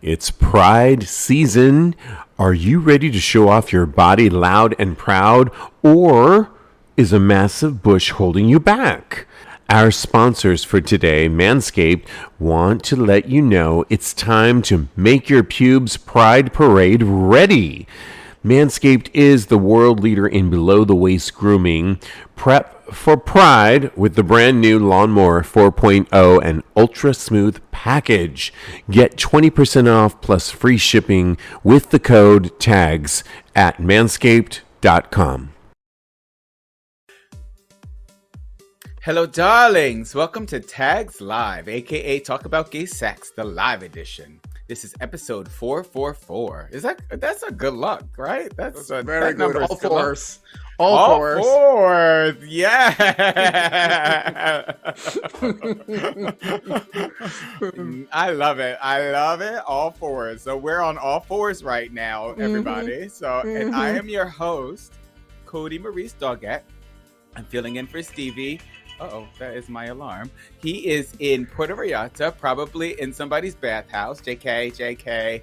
It's Pride season. Are you ready to show off your body loud and proud, or is a massive bush holding you back? Our sponsors for today, Manscaped, want to let you know it's time to make your pubes Pride Parade ready. Manscaped is the world leader in below-the-waist grooming. Prep for Pride with the brand new Lawnmower 4.0 and Ultra Smooth package. Get 20% off plus free shipping with the code TAGS at manscaped.com. Hello, darlings. Welcome to Tags Live, aka Talk About Gay Sex, the live edition. This is episode 444. That's a good luck, right? That's a very good. All fours. All fours. Yeah. I love it. All fours. So we're on all fours right now, everybody. And I am your host, Kodi Maurice Doggette. I'm filling in for Stevie. Uh-oh, that is my alarm. He is in Puerto Vallarta, probably in somebody's bathhouse. JK.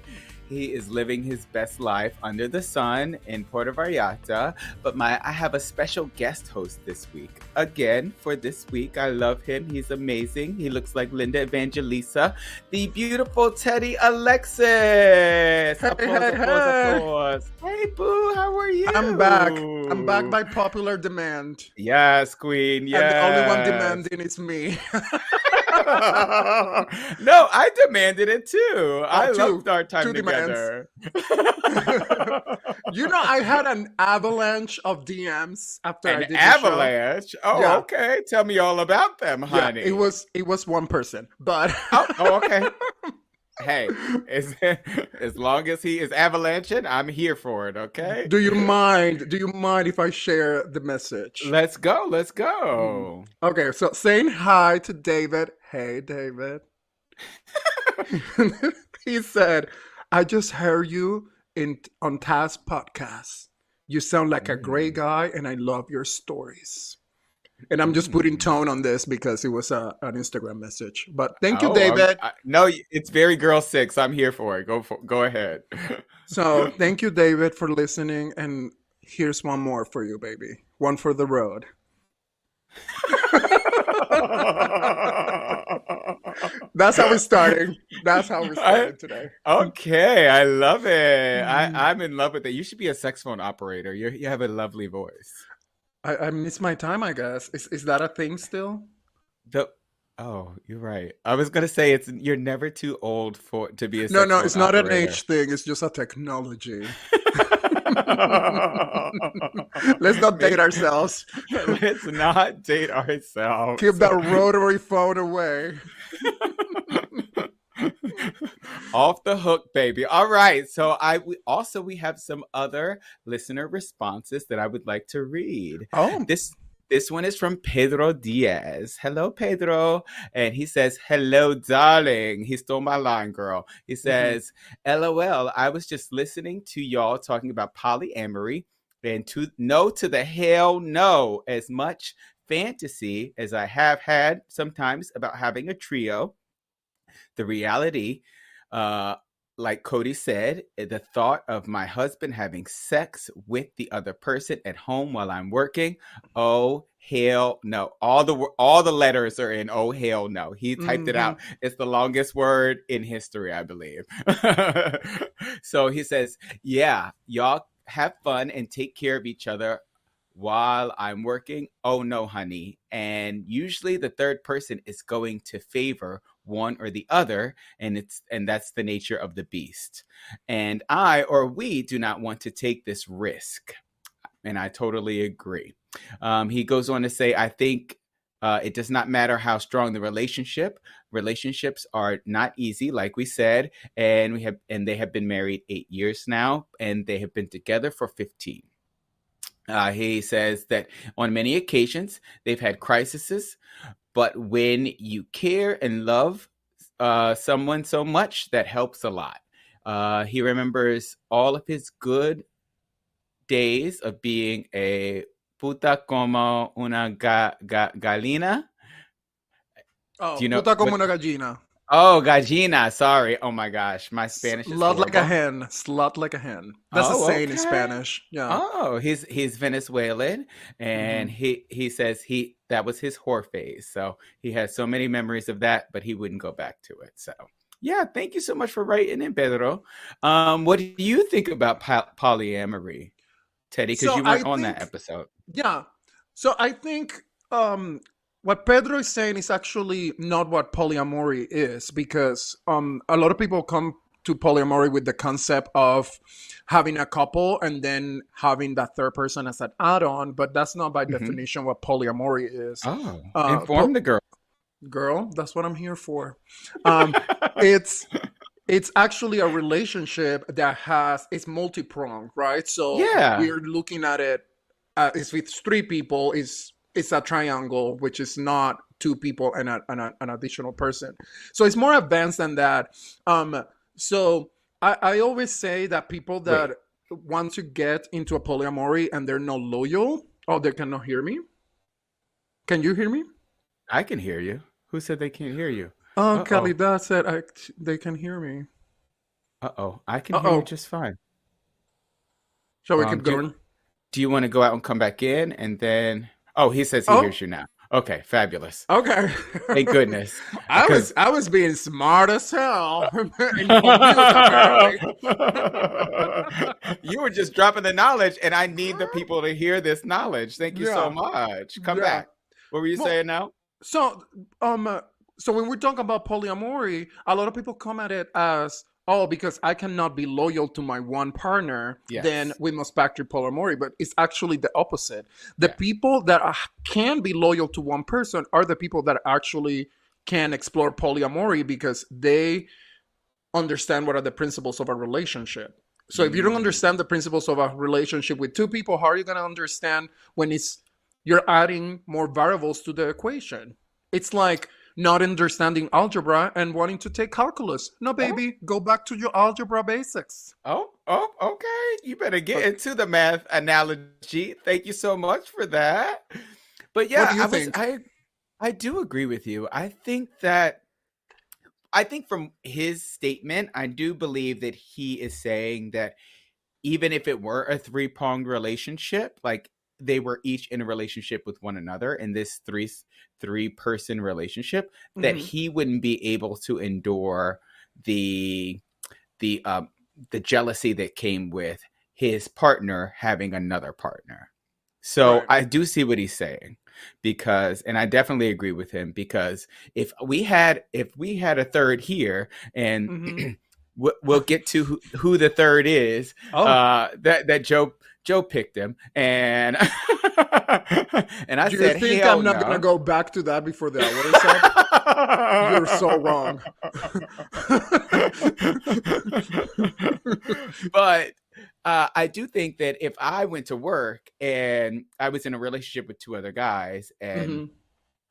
He is living his best life under the sun in Puerto Vallarta. But I have a special guest host this week. Again, for this week, I love him. He's amazing. He looks like Linda Evangelista. The beautiful Teddy Alexis. Applause. Hey, boo, how are you? I'm back by popular demand. Yes, queen. Yes. And the only one demanding is me. No, I demanded it too. I loved our time together. I had an avalanche of DMs after I did the avalanche. show. Oh, yeah. Okay. Tell me all about them, honey. Yeah, it was one person, but okay. Hey, as long as he is avalanching, I'm here for it. Okay. Do you mind if I share the message? Let's go. Okay, so saying hi to David. Hey, David. He said, "I just heard you on TAGSPodcast. You sound like a great guy, and I love your stories." And I'm just putting tone on this because it was an Instagram message. But thank you, David. No, it's very girl 6. I'm here for it. Go ahead. So thank you, David, for listening. And here's one more for you, baby. One for the road. That's how we're starting. Today. Okay, I love it. I'm in love with it. You should be a saxophone operator. You have a lovely voice. I miss my time, I guess. Is that a thing still? Oh, you're right. I was gonna say you're never too old to be a No, it's not operator. An age thing. It's just a technology. Let's not date ourselves. Let's not date ourselves. Keep that rotary phone away. Off the hook, baby. All right. So we have some other listener responses that I would like to read. Oh, this one is from Pedro Diaz. Hello, Pedro. And he says, "Hello, darling." He stole my line, girl. He says, "LOL, I was just listening to y'all talking about polyamory, and to the hell no, as much fantasy as I have had sometimes about having a trio. The reality, like Kodi said, the thought of my husband having sex with the other person at home while I'm working, oh hell no. All the letters are in oh hell no. He typed it out. It's the longest word in history, I believe." So he says, "Yeah, y'all have fun and take care of each other while I'm working. Oh no, honey. And usually the third person is going to favor one or the other, and that's the nature of the beast. And we do not want to take this risk." And I totally agree. He goes on to say, "I think it does not matter how strong the relationship. Relationships are not easy, like we said, and they have been married 8 years now, and they have been together for 15. He says that on many occasions they've had crises, but when you care and love someone so much, that helps a lot. He remembers all of his good days of being a puta como una gallina. Oh, puta como una gallina. Oh, gallina. Sorry. Oh my gosh, my Spanish is Slut like a horrible. hen. Slut like a hen. That's a Oh, saying in okay. Spanish. Yeah. Oh, he's Venezuelan, and Hmm. he says that was his whore phase. So he has so many memories of that, but he wouldn't go back to it. So yeah, thank you so much for writing in, Pedro. What do you think about polyamory, Teddy? Because So you I weren't on that think, episode. yeah. So I think what Pedro is saying is actually not what polyamory is, because a lot of people come to polyamory with the concept of having a couple and then having that third person as an add-on, but that's not by Hmm. definition what polyamory is. Oh, Uh, inform the girl. Girl, that's what I'm here for. Um, it's it's actually a relationship that it's multi-pronged, right? So Yeah. we're looking at it, it's with three people. It's a triangle, which is not two people and an additional person. So it's more advanced than that. So I always say that people Wait, that want to get into a polyamory and they're not loyal. Oh, they cannot hear me. Can you hear me? I can hear you. Who said they can't hear you? Oh, Uh-oh. Calidad said they can hear me. Uh-oh. I can hear you Uh-oh. just fine. Shall we Um, keep do going? do you want to go out and come back in and then oh, he says he Oh, hears you now. Okay, fabulous. okay. Thank goodness. I was Because I was being smart as hell and on mute apparently. you were just dropping the knowledge and I need the people to hear this knowledge. Thank you so Yeah, much. Come yeah. back. What were you Well, saying now? so so when we're talking about polyamory, a lot of people come at it as, oh, because I cannot be loyal to my one partner, then Yes. we must back to polyamory. But it's actually the opposite. The Yeah. people that can be loyal to one person are the people that actually can explore polyamory because they understand what are the principles of a relationship. So if you don't Mm. understand the principles of a relationship with two people, how are you going to understand when it's you're adding more variables to the equation? It's like not understanding algebra and wanting to take calculus. No, Oh, baby, go back to your algebra basics. oh, okay. You better get But into the math analogy. Thank you so much for that. But what do yeah, you think? I do agree with you. I think from his statement, I do believe that he is saying that even if it were a three-pronged relationship, like they were each in a relationship with one another in this three-person relationship, that Hmm. he wouldn't be able to endure the the um the jealousy that came with his partner having another partner. So Right. I do see what he's saying because, and I definitely agree with him because if we had a third here, and Hmm. we'll get to who the third is. Oh, That Joe picked him, and and I do you said think hell I'm not gonna no. go back to that before the hour is up? You're so wrong. But I do think that if I went to work and I was in a relationship with two other guys, and Hmm.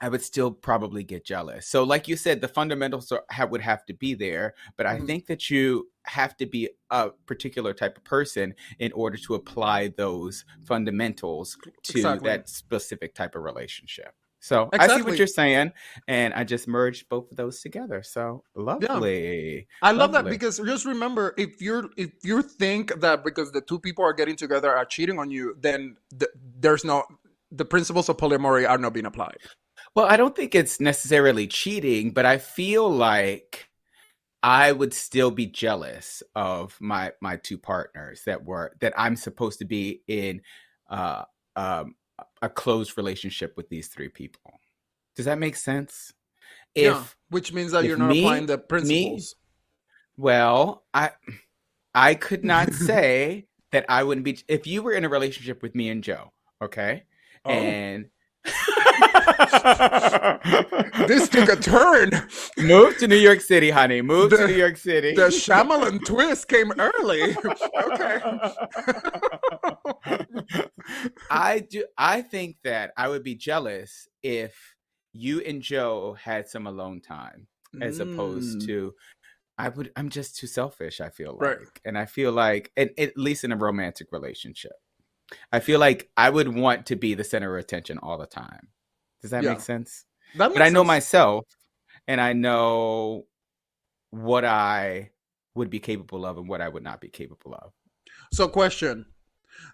I would still probably get jealous. So, like you said, the fundamentals would have to be there, but I Hmm. think that you have to be a particular type of person in order to apply those fundamentals to Exactly. that specific type of relationship. So I see what Exactly. you're saying, and I just merged both of those together. So Yeah. lovely, I love that lovely. because just remember, if you think that because the two people are getting together are cheating on you, then there's no the principles of polyamory are not being applied. Well, I don't think it's necessarily cheating, but I feel like I would still be jealous of my two partners that I'm supposed to be in uh, um, a close relationship with these three people. Does that make sense? Yeah, If which means that if you're not applying the me, principles. well, I could not say that I wouldn't be if you were in a relationship with me and Joe, okay, Oh, and this took a turn. move to New York City, honey. Move to New the York City. the Shyamalan twist came early. Okay. I think that I would be jealous if you and Joe had some alone time as opposed Mm, to I'm just too selfish, I feel right. like. And I feel like at least in a romantic relationship. I feel like I would want to be the center of attention all the time. Does that make Yeah, sense? that But I makes know sense. myself and I know what I would be capable of and what I would not be capable of. So question.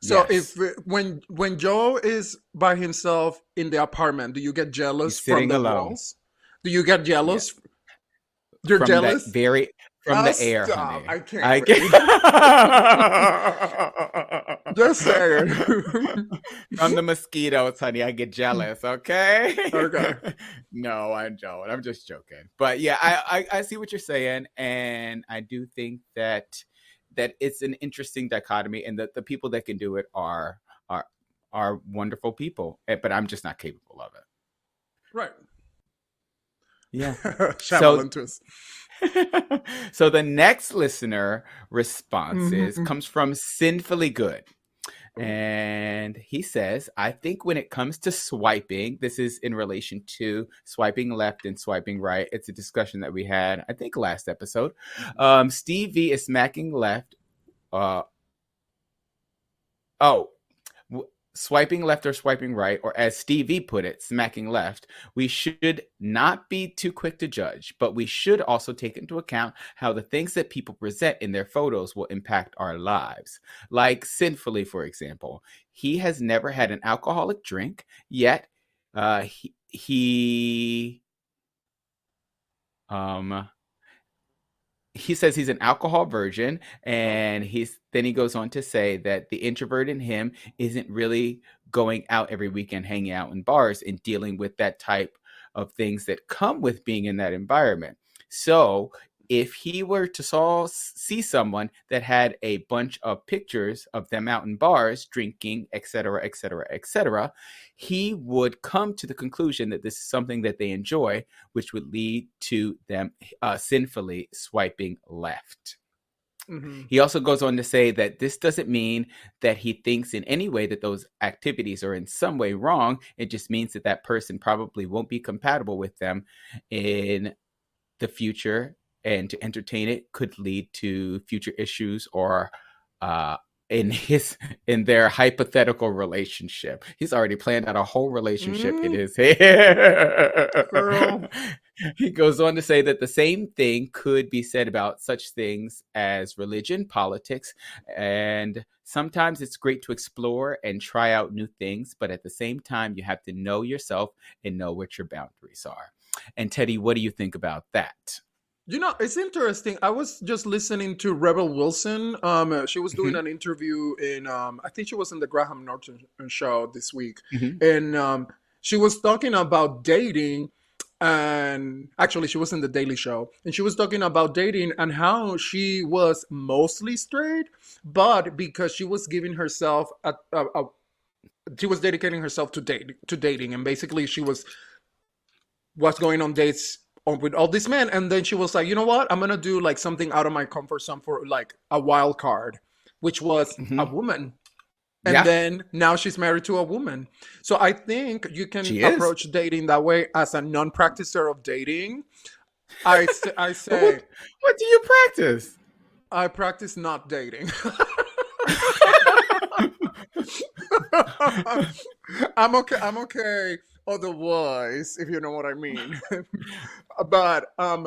So Yes. if when Joe is by himself in the apartment, do you get jealous He's from sitting the alone. walls? Do you get Yeah. jealous? You're From jealous? from the air, Stop. honey. I can't I wait. Just saying. From the mosquitoes, honey. I get jealous, okay? Okay. No, I'm joking. I'm just joking. But yeah, I see what you're saying, and I do think that it's an interesting dichotomy, and that the people that can do it are wonderful people, but I'm just not capable of it. Right. Yeah. Shyamalan twist. So the next listener responses comes from Sinfully Good. And he says, I think when it comes to swiping, this is in relation to swiping left and swiping right. It's a discussion that we had, I think, last episode. Steve V is smacking left. Swiping left or swiping right, or as Stevie put it, smacking left. We should not be too quick to judge, but we should also take into account how the things that people present in their photos will impact our lives. Like Sinfully, for example, he has never had an alcoholic drink, yet he says he's an alcohol virgin, and then he goes on to say that the introvert in him isn't really going out every weekend, hanging out in bars and dealing with that type of things that come with being in that environment. So if he were to see someone that had a bunch of pictures of them out in bars, drinking, etc., etc., etc., he would come to the conclusion that this is something that they enjoy, which would lead to them sinfully swiping left. Mm-hmm. He also goes on to say that this doesn't mean that he thinks in any way that those activities are in some way wrong. It just means that that person probably won't be compatible with them in the future, and to entertain it could lead to future issues or in their hypothetical relationship. He's already planned out a whole relationship in his head. Girl. He goes on to say that the same thing could be said about such things as religion, politics, and sometimes it's great to explore and try out new things, but at the same time, you have to know yourself and know what your boundaries are. And Teddy, what do you think about that? You know, it's interesting. I was just listening to Rebel Wilson. She was doing an interview in, I think she was in the Graham Norton show this week. And she was talking about dating. And actually, she was in the Daily Show. And she was talking about dating and how she was mostly straight. But because she was giving herself, she was dedicating herself to dating. And basically, she was going on dates with all these men, and then she was like, you know what, I'm gonna do like something out of my comfort zone for like a wild card, which was a woman. And then now she's married to a woman. So I think you can approach dating that way as a non-practicer of dating. I say what do you practice? I practice not dating. I'm okay otherwise, if you know what I mean. But going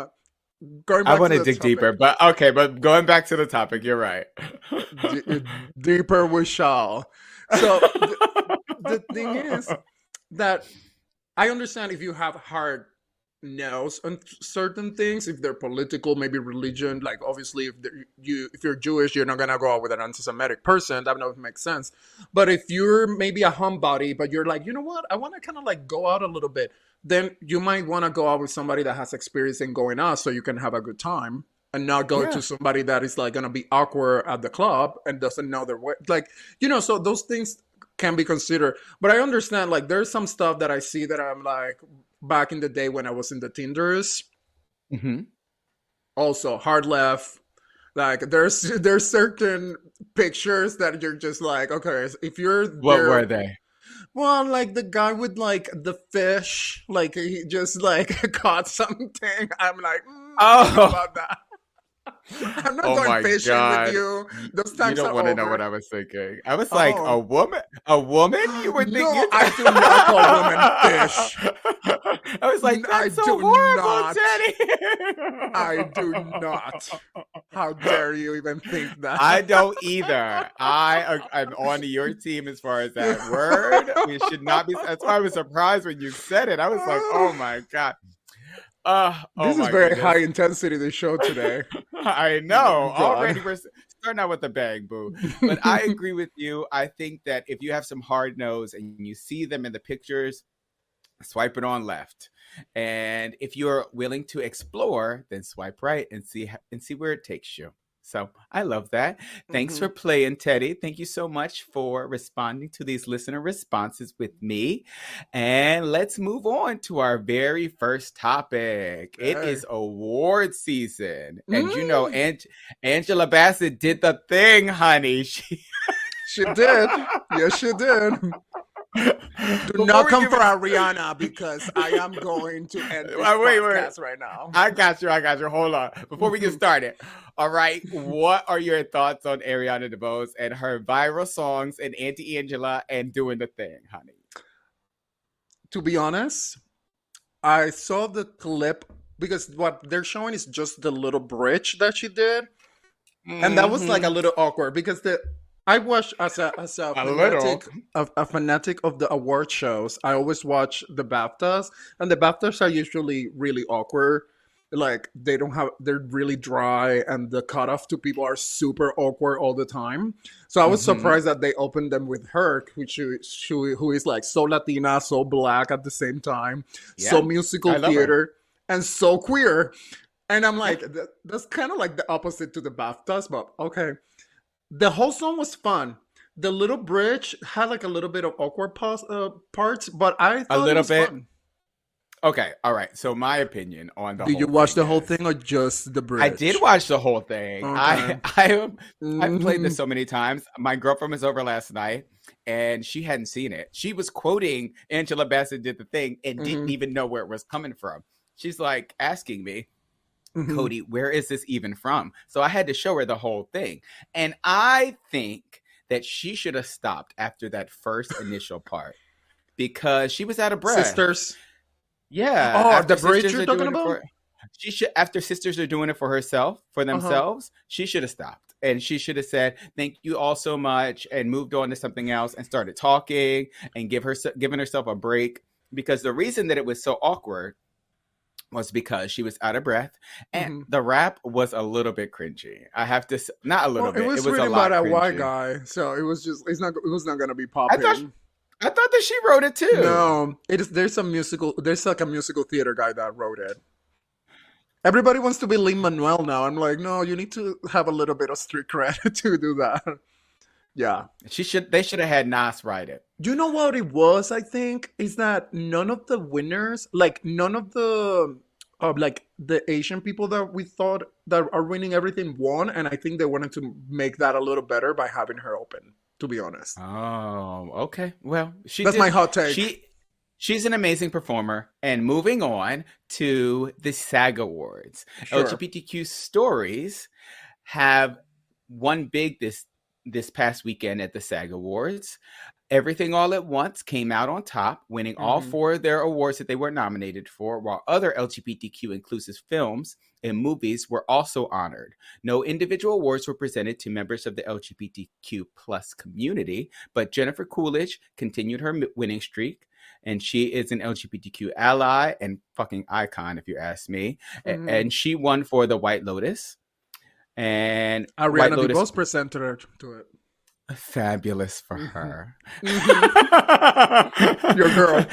back, I want to dig deeper, but okay, but going back to the topic, you're right. Deeper we shall. So the thing is that I understand if you have hard no's on certain things, if they're political, maybe religion, like obviously if you're Jewish, you're not gonna go out with an anti-Semitic person. That would make sense. But if you're maybe a homebody, but you're like, you know what, I want to kind of like go out a little bit, then you might want to go out with somebody that has experience in going out so you can have a good time and not go to somebody that is like gonna be awkward at the club and doesn't know their way. Like, you know, so those things can be considered. But I understand, like, there's some stuff that I see that I'm like, back in the day when I was in the Tinders, also hard left. Like there's certain pictures that you're just like, okay, if you're there, what were they? Well, like the guy with like the fish, like he just like caught something. I'm like, about that. I'm not Oh going my fishing with God. you. Those You times don't are want to know what over. I was thinking. I was like, Oh. a woman? You were thinking? No, I do not call women fish. I was like, I that's so do horrible, not. I do not. Teddy. How dare you even think that? I don't either. I'm on your team as far as that word. We should not be. That's why I was surprised when you said it. I was like, oh my God. Oh This is my very high goodness. intensity, the show today. I know. Oh, God. Already we're starting out with a bang, boo. But I agree with you. I think that if you have some hard nose and you see them in the pictures, swipe it on left. And if you're willing to explore, then swipe right and see where it takes you. So I love that. Thanks for playing, Teddy. Thank you so much for responding to these listener responses with me. And let's move on to our very first topic. It Okay. is award season. And you know, Angela Bassett did the thing, honey. She did. Yes, she did. Do not come for Ariana because I am going to end this podcast right now. I got you. Hold on. Before we get started. All right. What are your thoughts on Ariana DeBose and her viral songs and Auntie Angela and doing the thing, honey? To be honest, I saw the clip because what they're showing is just the little bridge that she did. And that was like a little awkward because I watch as a fanatic of the award shows. I always watch the BAFTAs, and the BAFTAs are usually really awkward. Like they're really dry, and the cutoff to people are super awkward all the time. So I was surprised that they opened them with her, who is like so Latina, so black at the same time, so musical theater, and so queer. And I'm like, that's kind of like the opposite to the BAFTAs, but okay. The whole song was fun. The little bridge had like a little bit of awkward parts, but I thought it was fun. Okay, all right. So my opinion on the whole thing. Did you watch the whole thing or just the bridge? I did watch the whole thing. Okay. I've played this so many times. My girlfriend was over last night and she hadn't seen it. She was quoting Angela Bassett did the thing and didn't even know where it was coming from. She's like asking me, Kodi, where is this even from? So I had to show her the whole thing. And I think that she should have stopped after that first initial part because she was out of breath. Sisters. Yeah. Oh, the bridge you're talking about? She should, after sisters are doing it for themselves, she should have stopped. And she should have said, thank you all so much, and moved on to something else and started talking and giving herself a break. Because the reason that it was so awkward was because she was out of breath and the rap was a little bit cringy. I have to say, not a little bit. It was written by a white guy, so it was not going to be popping. I thought that she wrote it too. No, there's like a musical theater guy that wrote it. Everybody wants to be Lin-Manuel now. I'm like, no, you need to have a little bit of street cred to do that. Yeah. They should have had Nas write it. You know what it was, I think, is that none of the winners, like none of the the Asian people that we thought that are winning everything won, and I think they wanted to make that a little better by having her open, to be honest. Oh, okay. Well, that's my hot take. She's an amazing performer. And moving on to the SAG Awards. Sure. LGBTQ stories have won big this past weekend at the SAG Awards. Everything All at Once came out on top, winning all 4 of their awards that they were nominated for, while other LGBTQ inclusive films and movies were also honored. No individual awards were presented to members of the LGBTQ plus community, but Jennifer Coolidge continued her winning streak, and she is an LGBTQ ally and fucking icon, if you ask me. And she won for The White Lotus. And Ariana DeBose presented her to it. Fabulous for her. Your girl.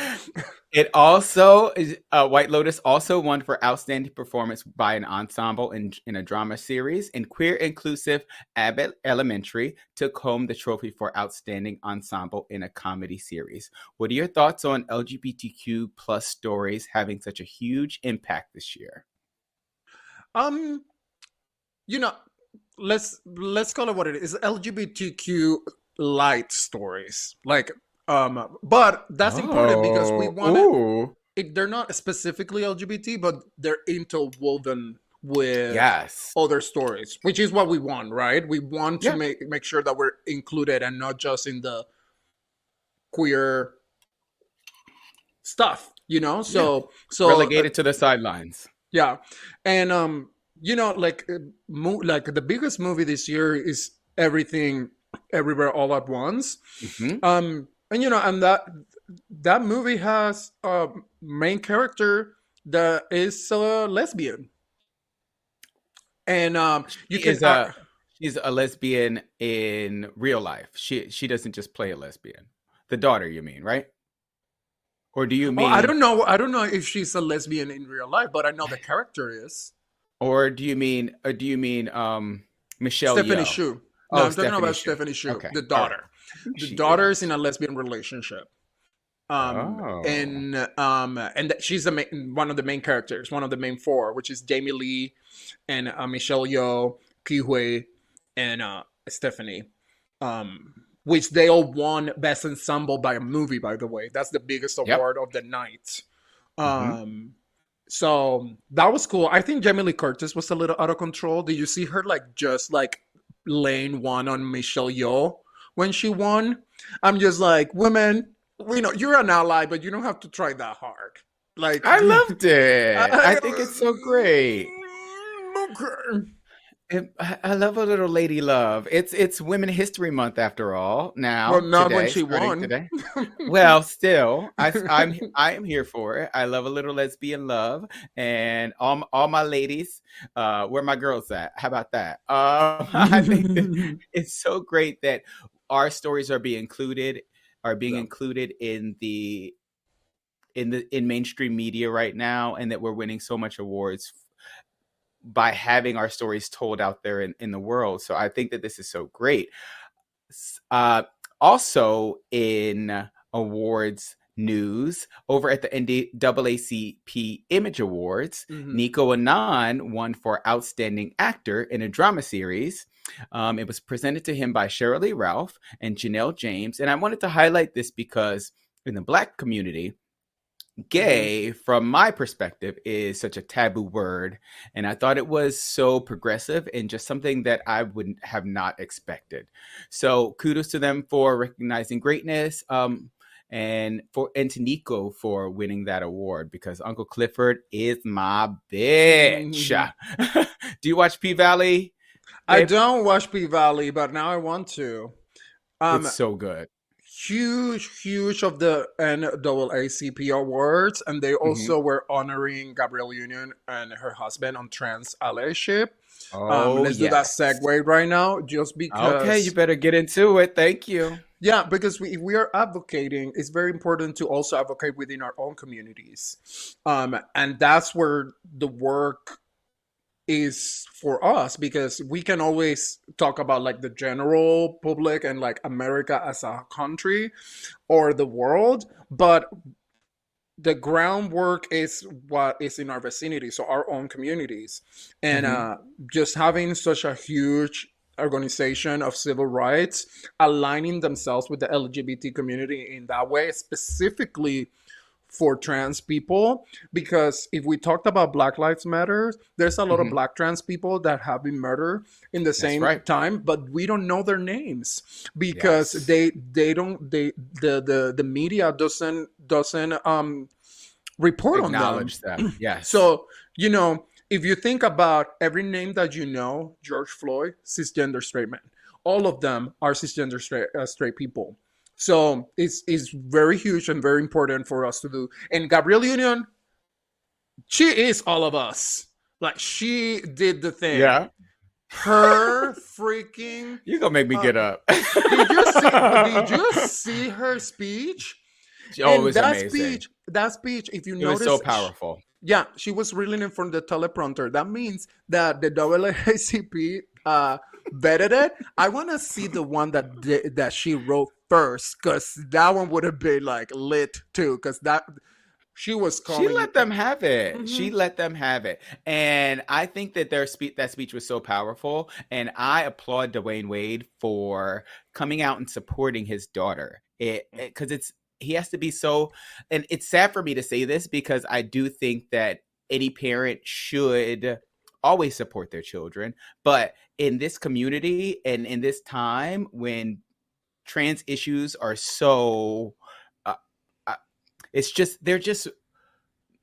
It also White Lotus also won for outstanding performance by an ensemble in a drama series, and Queer Inclusive Abbott Elementary took home the trophy for outstanding ensemble in a comedy series. What are your thoughts on LGBTQ plus stories having such a huge impact this year? Let's call it what it is. LGBTQ light stories, but that's important because we want they're not specifically LGBT, but they're interwoven with Yes. other stories, which is what we want, right? We want to Yeah. make sure that we're included and not just in the queer stuff, you know? Yeah. So Relegated to the sidelines. yeah. And you know, like like the biggest movie this year is Everything Everywhere All at Once. Hmm. And you know, and that movie has a main character that is a lesbian. And you She can is she's a lesbian in real life. She doesn't just play a lesbian. The daughter, you mean, right? Or do you oh, I mean don't know. I don't know if she's a lesbian in real life, but I know the character is or do you mean Michelle Stephanie Yeoh? Shu. No, Oh, I'm talking Stephanie about Shu. Stephanie Shu, Okay. the All right. daughter. The She daughter is is. in a lesbian relationship. Oh. And she's one of the main characters, one of the main four, which is Jamie Lee and Michelle Yeoh, Ki and Stephanie. Which they all won Best Ensemble by a movie, by the way. That's the biggest Yep. award of the night. Mhm. So that was cool. I think Jamie Lee Curtis was a little out of control. Did you see her like just like laying one on Michelle Yeoh when she won? I'm just like, women, we know you're an ally, but you don't have to try that hard. Like I loved it. I think it's so great. Okay. I love a little lady love. It's Women History Month after all. Now, Well, not when today, she starting won. today. Well, still, I am here for it. I love a little lesbian love, and all my ladies, where my girls at? How about that? I think that it's so great that our stories are being included in mainstream media right now, and that we're winning so much awards by having our stories told out there in the world. So I think that this is so great. Also in awards news, over at the NAACP Image Awards, Nico Anand won for Outstanding Actor in a Drama Series. It was presented to him by Sheryl Lee Ralph and Janelle James. And I wanted to highlight this because in the Black community, gay, from my perspective, is such a taboo word. And I thought it was so progressive and just something that I would have not expected. So kudos to them for recognizing greatness. And to Nico for winning that award, because Uncle Clifford is my bitch. Do you watch P-Valley? I don't watch P-Valley, but now I want to. It's so good. Huge of the NAACP awards, and they also were honoring Gabrielle Union and her husband on trans allyship. Let's do that segue right now, just because. Okay, you better get into it. Thank you. Yeah, because if we are advocating, it's very important to also advocate within our own communities, and that's where the work is for us, because we can always talk about like the general public and like America as a country or the world, but the groundwork is what is in our vicinity, so our own communities. And just having such a huge organization of civil rights aligning themselves with the LGBT community in that way, specifically for trans people, because if we talked about Black Lives Matter, there's a lot of Black trans people that have been murdered in the same time, but we don't know their names because the media doesn't report acknowledge on them. Yes. So, you know, if you think about every name that you know, George Floyd, cisgender straight man, all of them are cisgender straight people. So it's very huge and very important for us to do. And Gabrielle Union, she is all of us. Like, she did the thing. Yeah. Her freaking... You're going to make me get up. Did you see her speech? Oh, it was amazing. That speech, if you notice... It was so powerful. She was reading it from the teleprompter. That means that the NAACP vetted it. I want to see the one that she wrote first, because that one would have been like lit too, because that she was calling. She let them have it. She let them have it, and I think that that speech was so powerful. And I applaud Dwayne Wade for coming out and supporting his daughter. Because he has to be so, and it's sad for me to say this because I do think that any parent should always support their children. But in this community and in this time when trans issues are so, they're just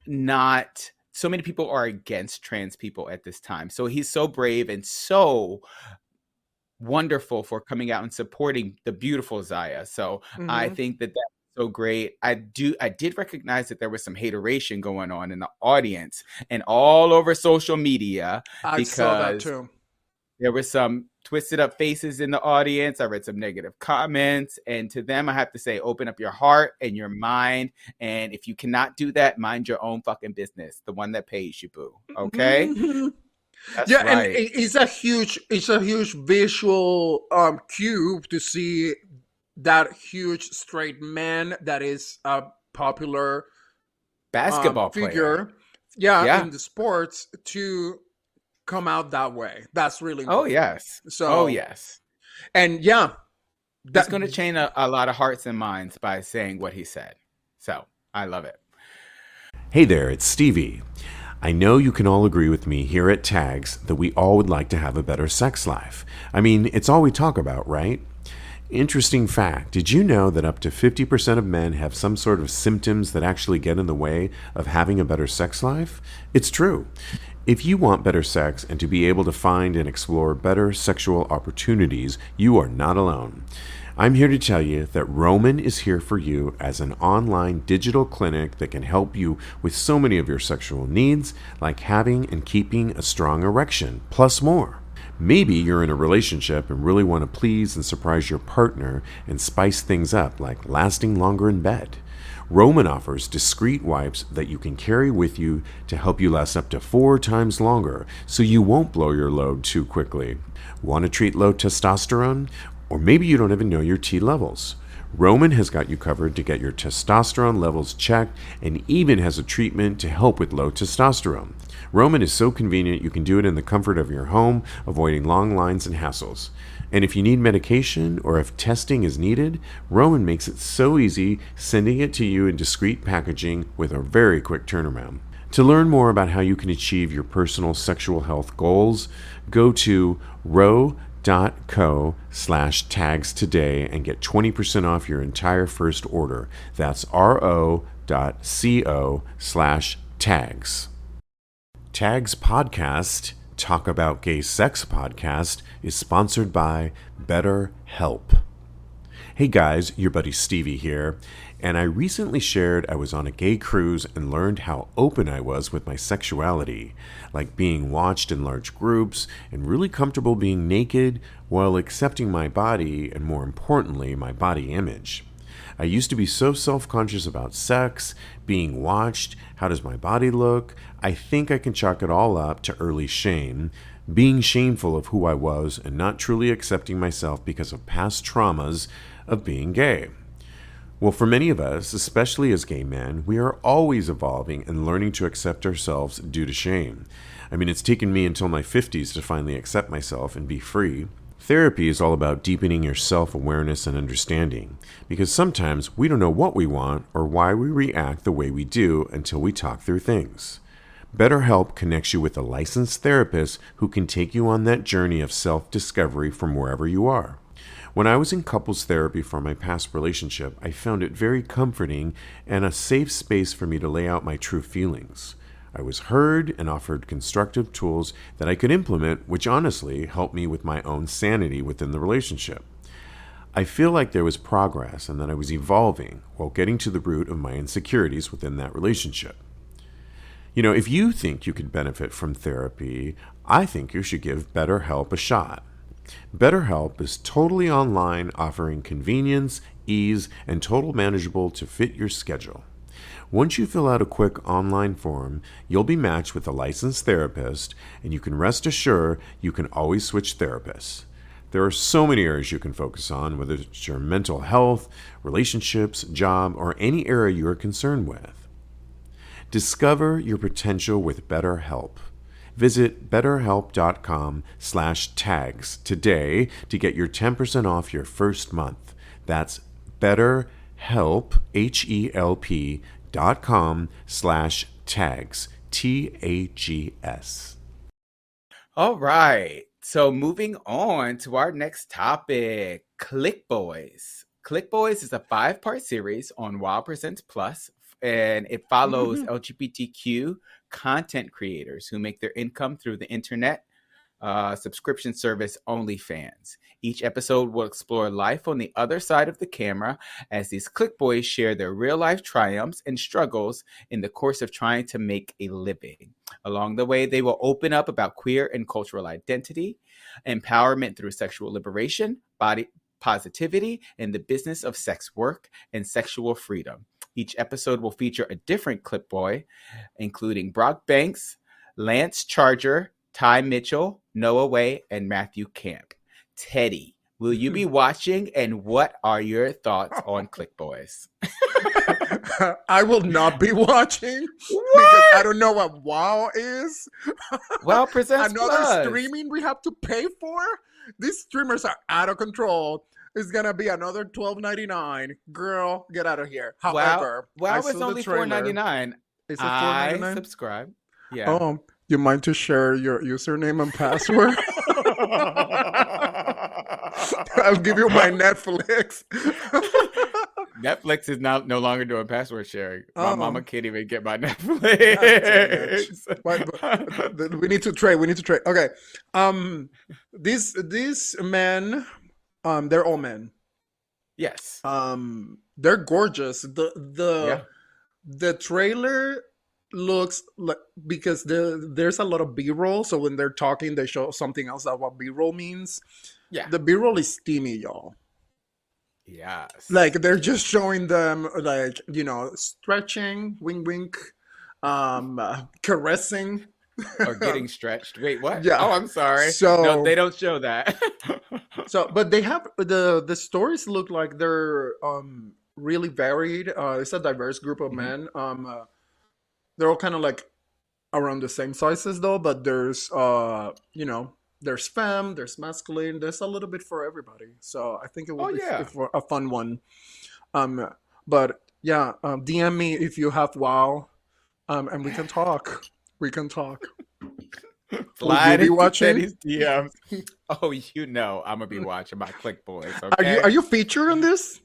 not, so many people are against trans people at this time. So he's so brave and so wonderful for coming out and supporting the beautiful Zaya. So I think that that's so great. I did recognize that there was some hateration going on in the audience and all over social media. I saw that because too. there were some twisted up faces in the audience. I read some negative comments, and to them I have to say, open up your heart and your mind, and if you cannot do that, mind your own fucking business, the one that pays you, boo. Okay? That's Yeah, right. and it's a huge visual cue to see that huge straight man that is a popular Basketball figure, player. yeah, in the sports, to come out that way. That's really Oh important. yes. So, Oh yes. and yeah, That's going to change a lot of hearts and minds by saying what he said. So I love it. Hey there, it's Stevie. I know you can all agree with me here at Tags that we all would like to have a better sex life. I mean, it's all we talk about, right? Interesting fact, did you know that up to 50% of men have some sort of symptoms that actually get in the way of having a better sex life? It's true. If you want better sex and to be able to find and explore better sexual opportunities, you are not alone. I'm here to tell you that Roman is here for you as an online digital clinic that can help you with so many of your sexual needs, like having and keeping a strong erection, plus more. Maybe you're in a relationship and really want to please and surprise your partner and spice things up, like lasting longer in bed. Roman offers discreet wipes that you can carry with you to help you last up to 4 times longer, so you won't blow your load too quickly. Want to treat low testosterone? Or maybe you don't even know your T levels. Roman has got you covered to get your testosterone levels checked and even has a treatment to help with low testosterone. Roman is so convenient you can do it in the comfort of your home, avoiding long lines and hassles. And if you need medication or if testing is needed, Roman makes it so easy, sending it to you in discreet packaging with a very quick turnaround. To learn more about how you can achieve your personal sexual health goals, go to ro.co/tags today and get 20% off your entire first order. That's ro.co/tags. Tags Podcast, Talk About Gay Sex Podcast, is sponsored by BetterHelp. Hey guys, your buddy Stevie here, and I recently shared I was on a gay cruise and learned how open I was with my sexuality, like being watched in large groups and really comfortable being naked while accepting my body and, more importantly, my body image. I used to be so self-conscious about sex, being watched, how does my body look. I think I can chalk it all up to early shame, being shameful of who I was and not truly accepting myself because of past traumas of being gay. Well, for many of us, especially as gay men, we are always evolving and learning to accept ourselves due to shame. I mean, it's taken me until my 50s to finally accept myself and be free. Therapy is all about deepening your self-awareness and understanding, because sometimes we don't know what we want or why we react the way we do until we talk through things. BetterHelp connects you with a licensed therapist who can take you on that journey of self-discovery from wherever you are. When I was in couples therapy for my past relationship, I found it very comforting and a safe space for me to lay out my true feelings. I was heard and offered constructive tools that I could implement, which honestly helped me with my own sanity within the relationship. I feel like there was progress and that I was evolving while getting to the root of my insecurities within that relationship. You know, if you think you could benefit from therapy, I think you should give BetterHelp a shot. BetterHelp is totally online, offering convenience, ease, and total manageable to fit your schedule. Once you fill out a quick online form, you'll be matched with a licensed therapist, and you can rest assured you can always switch therapists. There are so many areas you can focus on, whether it's your mental health, relationships, job, or any area you are concerned with. Discover your potential with BetterHelp. Visit betterhelp.com/tags today to get your 10% off your first month. That's BetterHelp, HELP.com/tags, TAGS. All right. So moving on to our next topic, Click Boys. Click Boys is a 5-part series on Wow Presents Plus, and it follows LGBTQ content creators who make their income through the internet subscription service OnlyFans. Each episode will explore life on the other side of the camera as these click boys share their real life triumphs and struggles in the course of trying to make a living. Along the way, they will open up about queer and cultural identity, empowerment through sexual liberation, body positivity, and the business of sex work and sexual freedom. Each episode will feature a different clip boy, including Brock Banks, Lance Charger, Ty Mitchell, Noah Way, and Matthew Camp. Teddy, will you be watching, and what are your thoughts on Click Boys? I will not be watching because I don't know what WoW is. Well, presents Another Plus. streaming we have to pay for. These streamers are out of control. It's gonna be another $12.99. Girl, get out of here. However, wow, I it's saw only the trailer. $4.99. Is it I $4.99? subscribe. Yeah. Oh, you mind to share your username and password? I'll give you my Netflix. Netflix is now no longer doing password sharing. My Oh. mama can't even get my God damn Netflix. But we need to trade. Okay. These men, they're all men. Yes. They're gorgeous. Yeah. The trailer looks like, because there's a lot of B-roll, so when they're talking they show something else of what B-roll means. Yeah. The B-roll is steamy, y'all. Yes. Like they're just showing them, like, stretching, wink wink, caressing, or getting stretched. Wait, what? Yeah. Oh, I'm sorry. So- no, they don't show that. So, but they have the stories look like they're really varied. It's a diverse group of men. They're all kind of like around the same sizes though, but there's there's femme, there's masculine, there's a little bit for everybody. So I think it will be a fun one. But yeah, DM me if you have WoW, and we can talk. Slide be into watching? Teddy's DMs. Oh, I'm gonna be watching my Click Boys. Okay. Are you featured on this?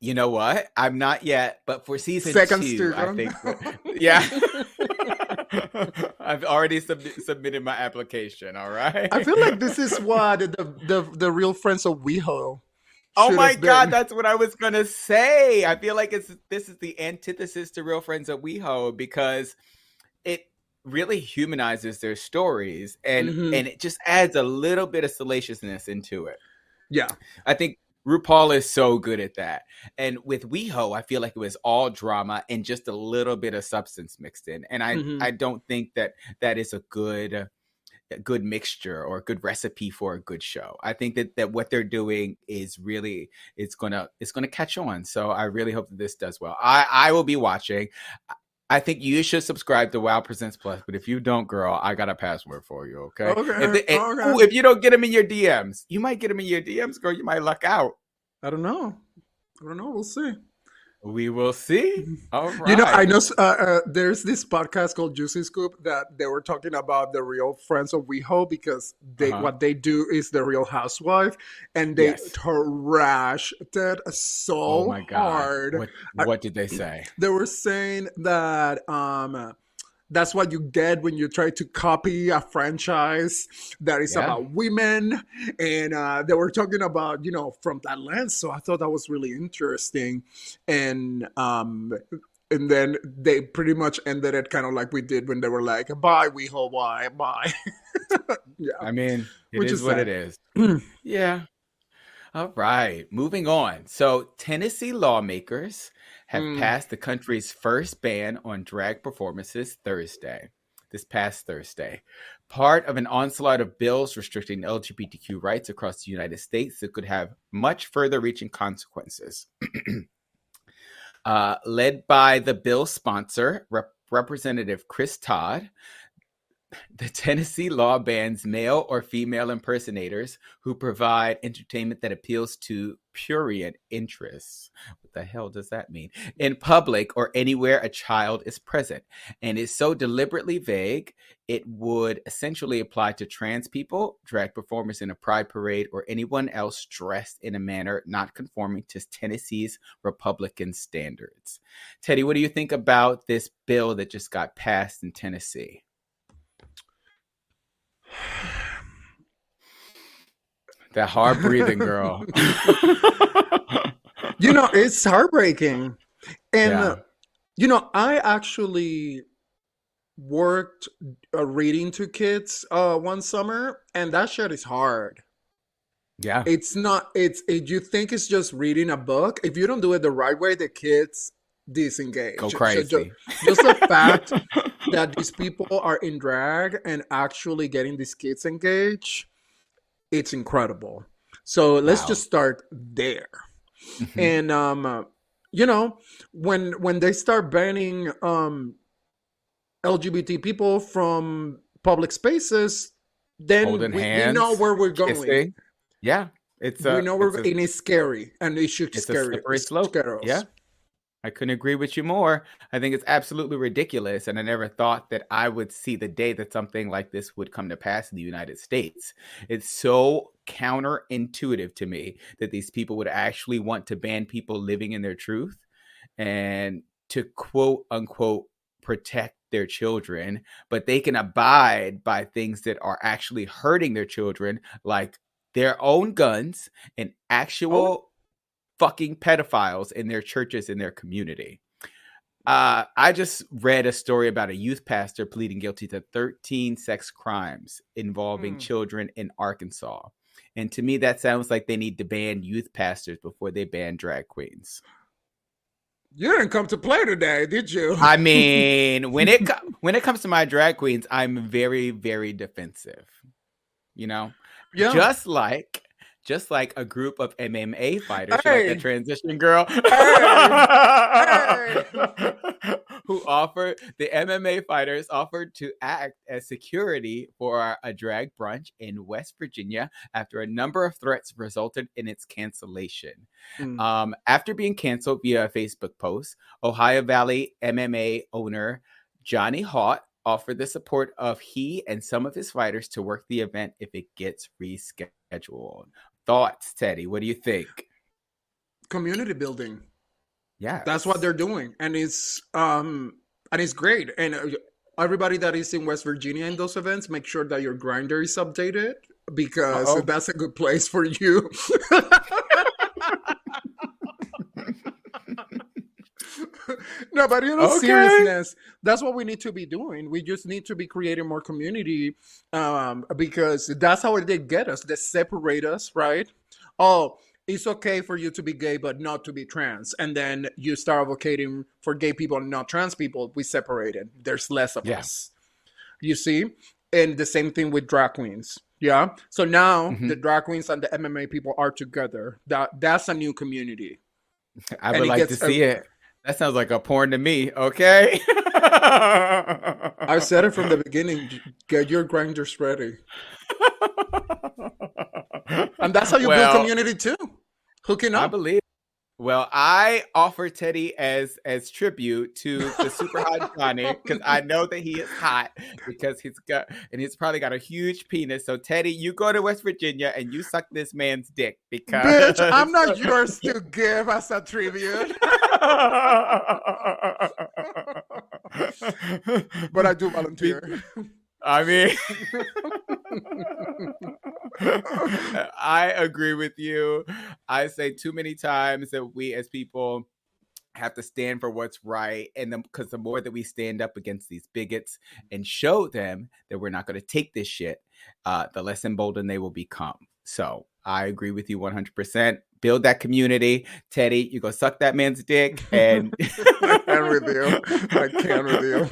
You know what? I'm not yet, but for season Second 2, I season. think. Yeah. I've already submitted my application. All right. I feel like this is what the real friends of WeHo. Oh should my have God, been. that's what I was gonna say. I feel like this is the antithesis to Real Friends of WeHo because it really humanizes their stories and it just adds a little bit of salaciousness into it. Yeah. I think RuPaul is so good at that. And with WeHo, I feel like it was all drama and just a little bit of substance mixed in. And I don't think that is a good mixture or a good recipe for a good show. I think that what they're doing is really it's gonna catch on. So I really hope that this does well. I will be watching. I think you should subscribe to Wow Presents Plus, but if you don't, girl, I got a password for you, okay? Okay. If you don't get them in your DMs, you might get them in your DMs, girl. You might luck out. I don't know. We'll see. We will see. All right. I know there's this podcast called Juicy Scoop that they were talking about the real friends of WeHo because what they do is the Real Housewife, and they trashed it so hard. What did they say? They were saying that that's what you get when you try to copy a franchise that is about women. And they were talking about, from that lens. So I thought that was really interesting. And then they pretty much ended it kind of like we did when they were like, bye, WeHo, bye. Yeah. I mean, Which is what sad. it is. Yeah. All right. Moving on. So Tennessee lawmakers have passed the country's first ban on drag performances this past Thursday. Part of an onslaught of bills restricting LGBTQ rights across the United States that could have much further reaching consequences. Led by the bill sponsor, Representative Chris Todd, The Tennessee law bans male or female impersonators who provide entertainment that appeals to prurient interests. What the hell does that mean? In public or anywhere a child is present, and is so deliberately vague, it would essentially apply to trans people, drag performers in a pride parade, or anyone else dressed in a manner not conforming to Tennessee's Republican standards. Teddy, what do you think about this bill that just got passed in Tennessee? That hard breathing, girl. It's heartbreaking. And, Yeah. I actually worked reading to kids one summer, and that shit is hard. Yeah. It's not, you think it's just reading a book. If you don't do it the right way, the kids disengage. Go crazy. So just the fact that these people are in drag and actually getting these kids engaged, it's incredible. So let's just start there. Mhm. And when they start banning LGBT people from public spaces, then Holding we hands, know where we're going. kissing. Yeah. It's We know it's and it's scary, and it should a scare slippery slope. us. Yeah. I couldn't agree with you more. I think it's absolutely ridiculous. And I never thought that I would see the day that something like this would come to pass in the United States. It's so counterintuitive to me that these people would actually want to ban people living in their truth and to quote unquote protect their children, but they can abide by things that are actually hurting their children, like their own guns and actual fucking pedophiles in their churches, in their community. I just read a story about a youth pastor pleading guilty to 13 sex crimes involving children in Arkansas. And to me, that sounds like they need to ban youth pastors before they ban drag queens. You didn't come to play today, did you? I mean, when it comes to my drag queens, I'm very, very defensive. Yeah. Just like a group of MMA fighters, like that transition girl, who the MMA fighters offered to act as security for a drag brunch in West Virginia after a number of threats resulted in its cancellation. After being canceled via a Facebook post, Ohio Valley MMA owner Johnny Haught offered the support of he and some of his fighters to work the event if it gets rescheduled. Thoughts, Teddy? What do you think? Community building. Yeah, that's what they're doing, and it's great. And everybody that is in West Virginia in those events, make sure that your grinder is updated, because that's a good place for you. No, but seriousness, that's what we need to be doing. We just need to be creating more community, because that's how they get us. They separate us, right? Oh, it's okay for you to be gay, but not to be trans. And then you start advocating for gay people and not trans people. We separated. There's less of us. You see? And the same thing with drag queens. Yeah. So now the drag queens and the MMA people are together. That's a new community. I would like to see it. That sounds like a porn to me, okay? I said it from the beginning. Get your grinders ready. And that's how you build community too. Hooking up. I believe. Well, I offer Teddy as tribute to the super hot Johnny, because I know that he is hot, because he's probably got a huge penis. So Teddy, you go to West Virginia and you suck this man's dick, because bitch, I'm not yours to give as a tribute. But I do volunteer. I mean, I agree with you. I say too many times that we as people have to stand for what's right, and because the more that we stand up against these bigots and show them that we're not going to take this shit, the less emboldened they will become. So I agree with you 100%. Build that community. Teddy, you go suck that man's dick. And I can with you.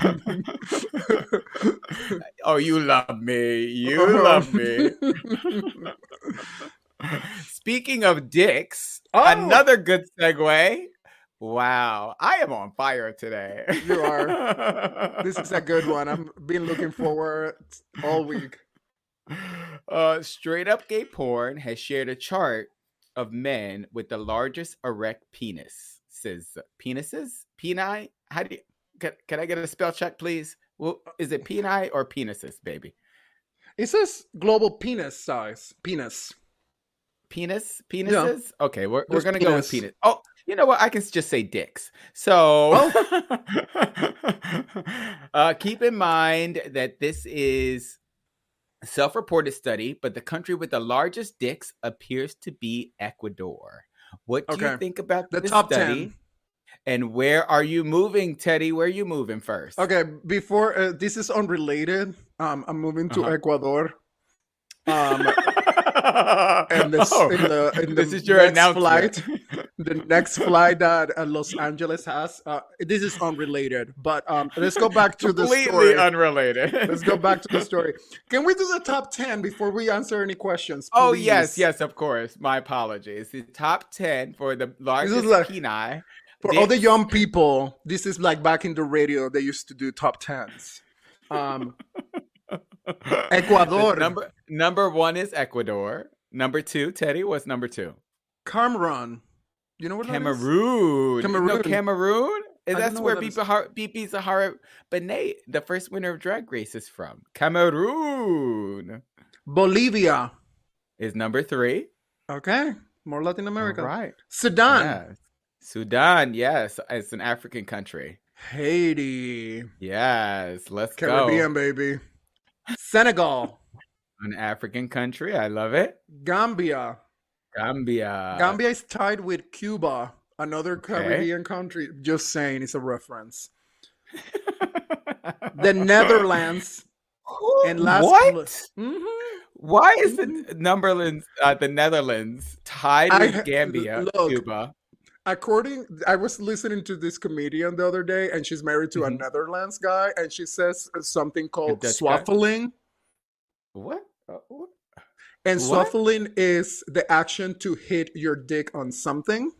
Oh, you love me. You love me. Speaking of dicks, another good segue. Wow. I am on fire today. You are. This is a good one. I've been looking forward all week. Straight Up Gay Porn has shared a chart of men with the largest erect penis. Says penises? Peni? How do you... Can I get a spell check, please? Well, is it peni or penises, baby? It says global penis size. Penis. Penises? Yeah. Okay, we're Just gonna go with penis. penis. Oh, you know what? I can just say dicks. So keep in mind that this is a self-reported study, but the country with the largest dicks appears to be Ecuador. What do you think about the this top study? 10? And where are you moving, Teddy? Where are you moving first? Okay, before this is unrelated. I'm moving to Ecuador. And this in this the is your next announcement. flight, the next flight that Los Angeles has. This is unrelated, but let's go back to the story. Completely unrelated. Let's go back to the story. Can we do the top 10 before we answer any questions? Oh, please? yes, of course. My apologies. The top 10 for the largest peni. For all the young people, this is like back in the radio, they used to do top 10s. Ecuador. Number 1 is Ecuador. Number 2, Teddy, what's number 2? Cameroon. You know what Cameroon. that is? Cameroon. No, Cameroon? That's where Bibi Zahara Benet, the first winner of Drag Race, is from. Cameroon. Bolivia is number 3. Okay. More Latin America. All right. Sudan. Yes. Sudan, yes. It's an African country. Haiti. Yes. Let's Caribbean, baby. Senegal. An African country. I love it. Gambia. Gambia is tied with Cuba, another Caribbean country. Just saying, it's a reference. The Netherlands. And last Why is the Netherlands tied with Gambia, Cuba? I was listening to this comedian the other day, and she's married to a Netherlands guy, and she says something called swaffling. What? And swaffling is the action to hit your dick on something.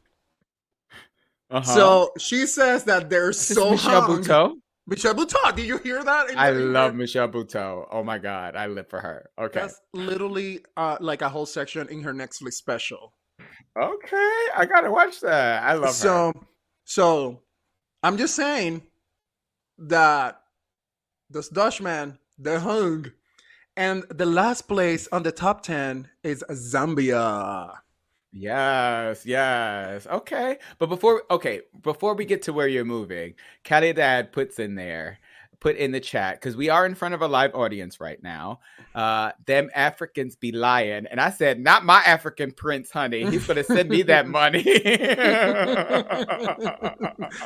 So she says that they're so hung. Michelle Buteau, did you hear that? I love Michelle Buteau. Oh my God, I live for her. Okay. That's literally like a whole section in her Netflix special. Okay, I gotta watch that. I love her. So I'm just saying that this Dutchman, they're hung. And the last place on the top 10 is Zambia. Yes. Okay. But before we get to where you're moving, Calidad put in the chat, because we are in front of a live audience right now. Them Africans be lying. And I said, not my African prince, honey. He's going to send me that money.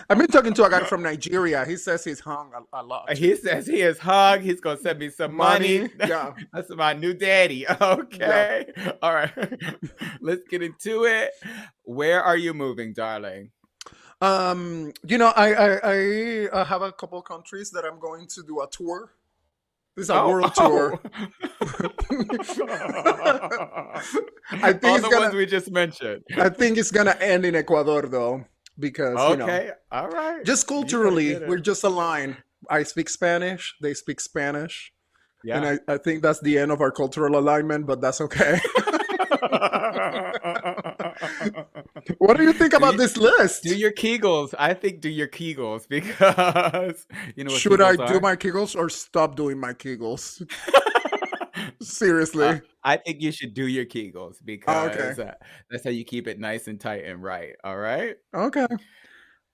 I've been talking to a guy from Nigeria. He says he's hung a lot. He says he is hung. He's going to send me some money. Yeah. That's my new daddy. Okay. Yeah. All right. Let's get into it. Where are you moving, darling? I have a couple countries that I'm going to do a tour. This is a world tour. I think all the ones we just mentioned. I think it's gonna end in Ecuador though, because all right. Just culturally, we're just aligned. I speak Spanish, they speak Spanish. Yeah. And I think that's the end of our cultural alignment, but that's okay. What do you think about this list? Do your Kegels. I think do your Kegels, because you know what should I do my Kegels or stop doing my Kegels? Seriously. I think you should do your Kegels, because that's how you keep it nice and tight and right. All right? Okay.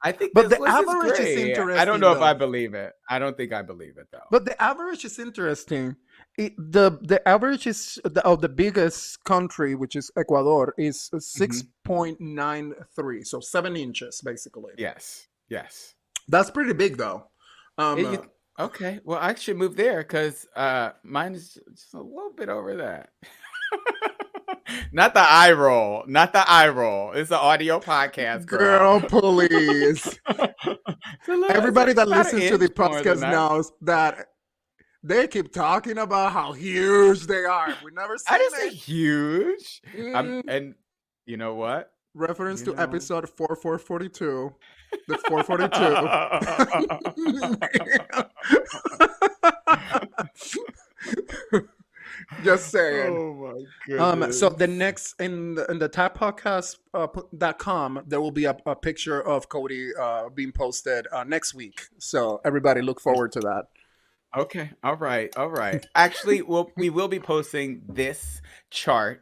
I think but the average is interesting. I don't know if I believe it. I don't think I believe it, though. But the average is interesting. The average is of the biggest country, which is Ecuador, is 6.93, so 7 inches basically. Yes. That's pretty big, though. Okay, well, I should move there, because mine is just a little bit over that. Not the eye roll. It's an audio podcast, girl. Please. Everybody that listens to the podcast knows that they keep talking about how huge they are. We never seen I didn't say huge. And you know what? Reference You to know. episode 4442. The 442. Just saying. Oh my goodness. So the next in the TAGSPodcast.com, there will be a picture of Kodi being posted next week. So everybody look forward to that. Okay. All right. Actually, we will be posting this chart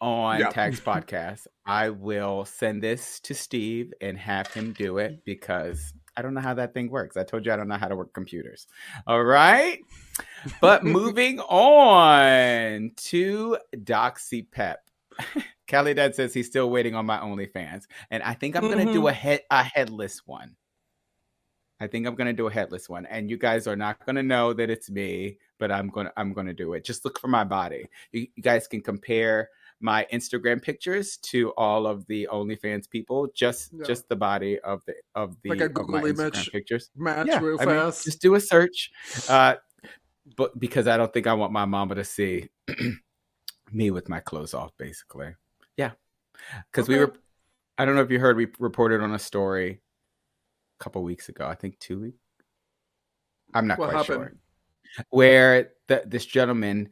on Yeah. Tags Podcast. I will send this to Steve and have him do it because I don't know how that thing works. I told you I don't know how to work computers. All right. But moving on to DoxyPEP. Callie Dad says he's still waiting on my OnlyFans. And I think I'm going to do a headless one. And you guys are not going to know that it's me, but I'm going to do it. Just look for my body. You guys can compare my Instagram pictures to all of the OnlyFans people, just the body of like a of Google my image Instagram pictures. match real fast. Just do a search. But because I don't think I want my mama to see me with my clothes off, basically. Yeah. Because I don't know if you heard, we reported on a story a couple weeks ago, I think 2 weeks. I'm not quite sure. Where this gentleman,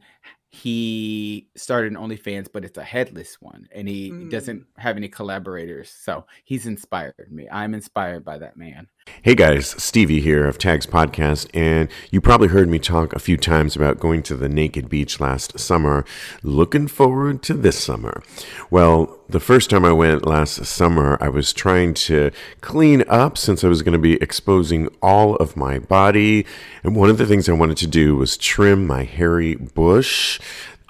he started an OnlyFans, but it's a headless one, and he doesn't have any collaborators. So he's inspired me. I'm inspired by that man. Hey guys, Stevie here of Tags Podcast, and you probably heard me talk a few times about going to the naked beach last summer. Looking forward to this summer. Well, the first time I went last summer, I was trying to clean up since I was going to be exposing all of my body, and one of the things I wanted to do was trim my hairy bush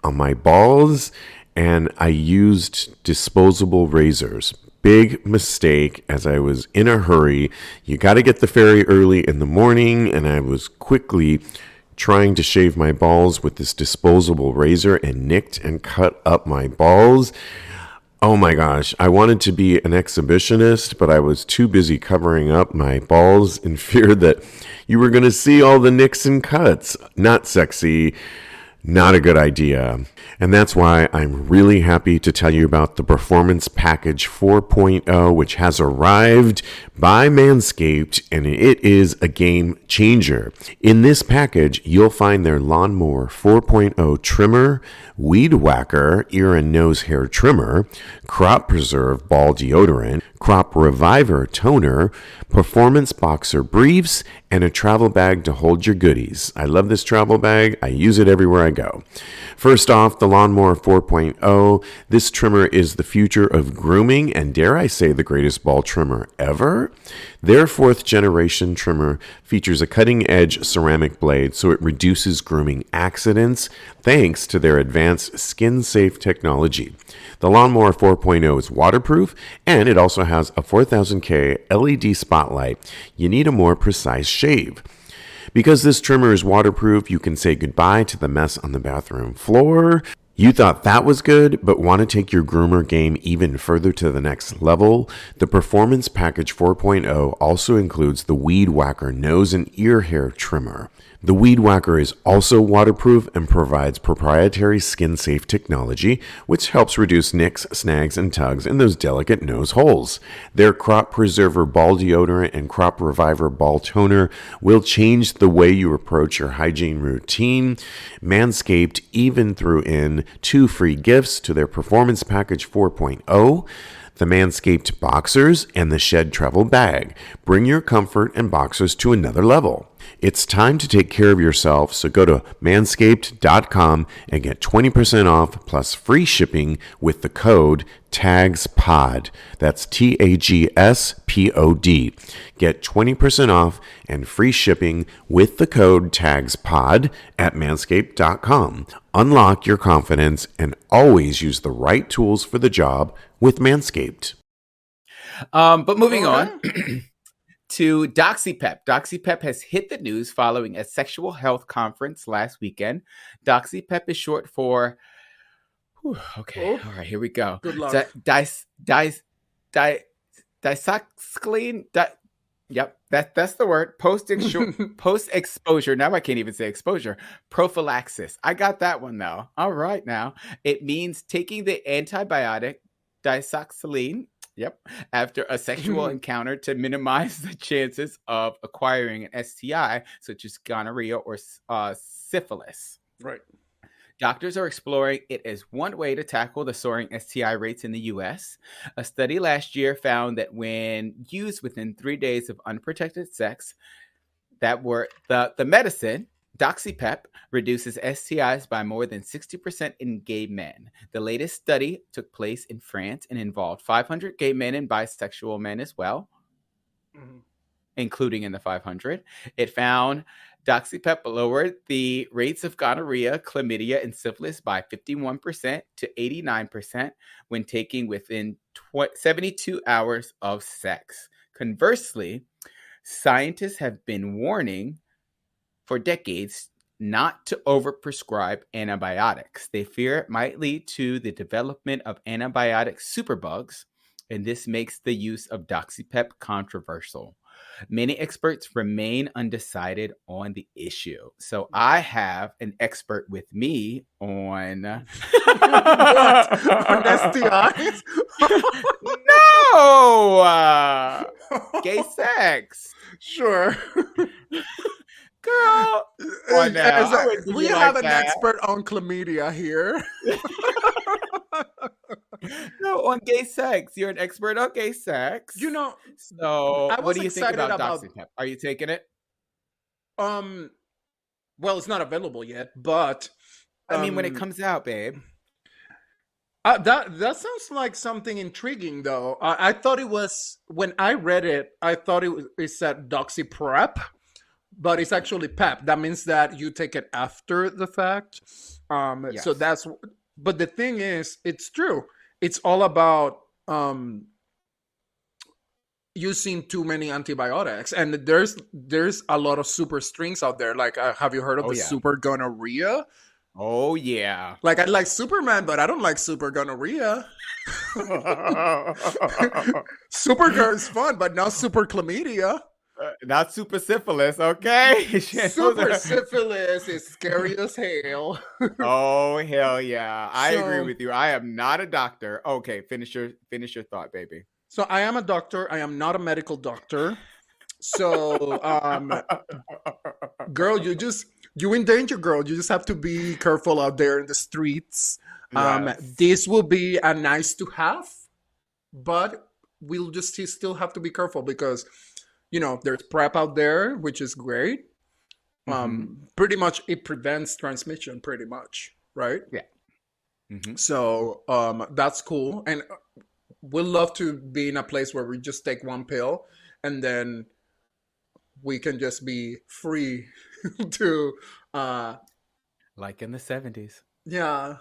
on my balls, and I used disposable razors. Big mistake, as I was in a hurry. You got to get the ferry early in the morning, and I was quickly trying to shave my balls with this disposable razor and nicked and cut up my balls. Oh my gosh, I wanted to be an exhibitionist, but I was too busy covering up my balls in fear that you were going to see all the nicks and cuts. Not sexy. Not a good idea. And that's why I'm really happy to tell you about the Performance Package 4.0, which has arrived by Manscaped, and it is a game changer. In this package, you'll find their Lawnmower 4.0 trimmer, Weed Whacker ear and nose hair trimmer, Crop Preserve ball deodorant, Crop Reviver toner, Performance Boxer briefs, and a travel bag to hold your goodies. I love this travel bag. I use it everywhere I go. First off, the Lawnmower 4.0. This trimmer is the future of grooming and, dare I say, the greatest ball trimmer ever. Their 4th generation trimmer features a cutting-edge ceramic blade, so it reduces grooming accidents thanks to their advanced skin-safe technology. The Lawnmower 4.0 is waterproof, and it also has a 4000K LED spotlight. You need a more precise shave. Because this trimmer is waterproof, you can say goodbye to the mess on the bathroom floor. You thought that was good, but want to take your groomer game even further to the next level? The Performance Package 4.0 also includes the Weed Whacker nose and ear hair trimmer. The Weed Whacker is also waterproof and provides proprietary skin-safe technology, which helps reduce nicks, snags, and tugs in those delicate nose holes. Their Crop Preserver ball deodorant and Crop Reviver ball toner will change the way you approach your hygiene routine. Manscaped even threw in 2 free gifts to their Performance Package 4.0. The Manscaped Boxers and the Shed Travel Bag. Bring your comfort and boxers to another level. It's time to take care of yourself, so go to manscaped.com and get 20% off plus free shipping with the code TAGSPOD. That's TAGSPOD. Get 20% off and free shipping with the code TAGSPOD at manscaped.com. Unlock your confidence and always use the right tools for the job with Manscaped. But moving on to DoxyPEP. DoxyPEP has hit the news following a sexual health conference last weekend. DoxyPEP is short for... all right, here we go. Good luck. Disoxylene. Yep, that's the word. Post-exposure. Now I can't even say exposure. Prophylaxis. I got that one, though. All right, now. It means taking the antibiotic disoxylene Yep. After a sexual encounter to minimize the chances of acquiring an STI, such as gonorrhea or syphilis. Right. Doctors are exploring it as one way to tackle the soaring STI rates in the U.S. A study last year found that when used within 3 days of unprotected sex, that were the medicine, DoxyPEP, reduces STIs by more than 60% in gay men. The latest study took place in France and involved 500 gay men and bisexual men as well, including in the 500. It found DoxyPEP lowered the rates of gonorrhea, chlamydia, and syphilis by 51% to 89% when taken within 72 hours of sex. Conversely, scientists have been warning for decades not to overprescribe antibiotics. They fear it might lead to the development of antibiotic superbugs, and this makes the use of DoxyPEP controversial. Many experts remain undecided on the issue. So I have an expert with me on What? On STIs? No, gay sex. Sure. Girl, we have an expert on chlamydia here. No, on gay sex. You're an expert on gay sex. You know, So I what was do you think excited about about- DoxyPEP? Are you taking it? well, it's not available yet, but I mean, when it comes out, babe. that sounds like something intriguing, though. I thought it was, when I read it, I thought it said DoxyPrep, but it's actually PEP. That means that you take it after the fact. Yes. So that's, but the thing is, it's true. It's all about using too many antibiotics, and there's a lot of super strings out there. Like, have you heard of the super gonorrhea? Oh yeah. Like, I like Superman, but I don't like super gonorrhea. Supergirl is fun, but not super chlamydia. Not super syphilis, okay? Super syphilis is scary as hell. Oh hell yeah! I agree So- with you. I am not a doctor. Okay, finish your thought, baby. So I am a doctor. I am not a medical doctor. So, girl, you in danger, girl. You just have to be careful out there in the streets. Yes. This will be a nice to have, but we'll just still have to be careful because, there's PrEP out there, which is great. Pretty much it prevents transmission, pretty much, right? Yeah. Mhm. So that's cool. And we'd love to be in a place where we just take one pill and then we can just be free to Like in the 70s. yeah,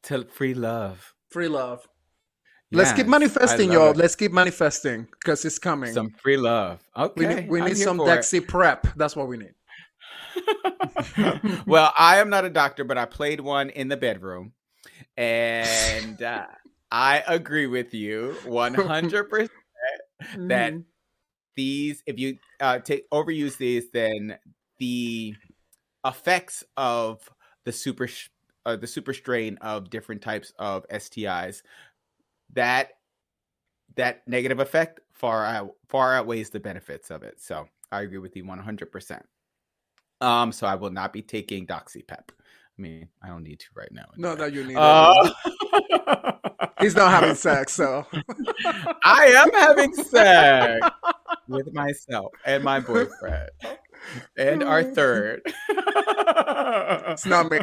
To free love. free love. Let's keep Yes, manifesting, I love y'all. it. Let's keep manifesting because it's coming. Some free love. Okay. we I'm need here some for it. DoxyPrep. That's what we need. Well, I am not a doctor, but I played one in the bedroom. And I agree with you 100% that Mhm. these, if you overuse these, then the effects of the super strain of different types of STIs, that negative effect far outweighs the benefits of it. So I agree with you 100%. So I will not be taking DoxyPEP. I mean, I don't need to right now. Not that you need it. He's not having sex, so I am having sex with myself and my boyfriend and our third. it's not me.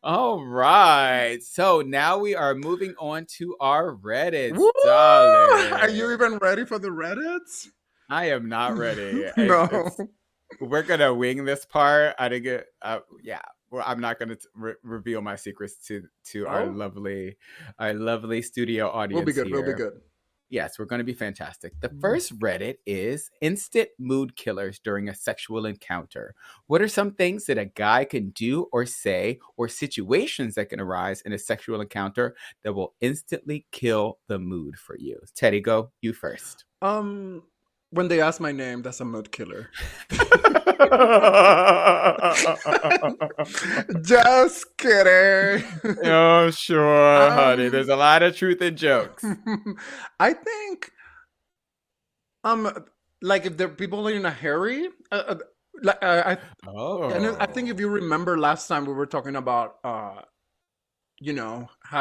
All right. So now we are moving on to our Reddit, Woo! darling. Are you even ready for the Reddits? I am not ready. No. We're gonna wing this part. I didn't get. Yeah. Well, I'm not gonna reveal my secrets to our lovely studio audience. We'll be good. Here. We'll be good. Yes, we're going to be fantastic. The first Reddit is instant mood killers during a sexual encounter. What are some things that a guy can do or say, or situations that can arise in a sexual encounter that will instantly kill the mood for you? Teddy, go you first. When they ask my name, that's a mood killer. Just kidding. Oh, sure, honey. There's a lot of truth in jokes. I think, like if the people are in a hurry, like and I think if you remember last time we were talking about,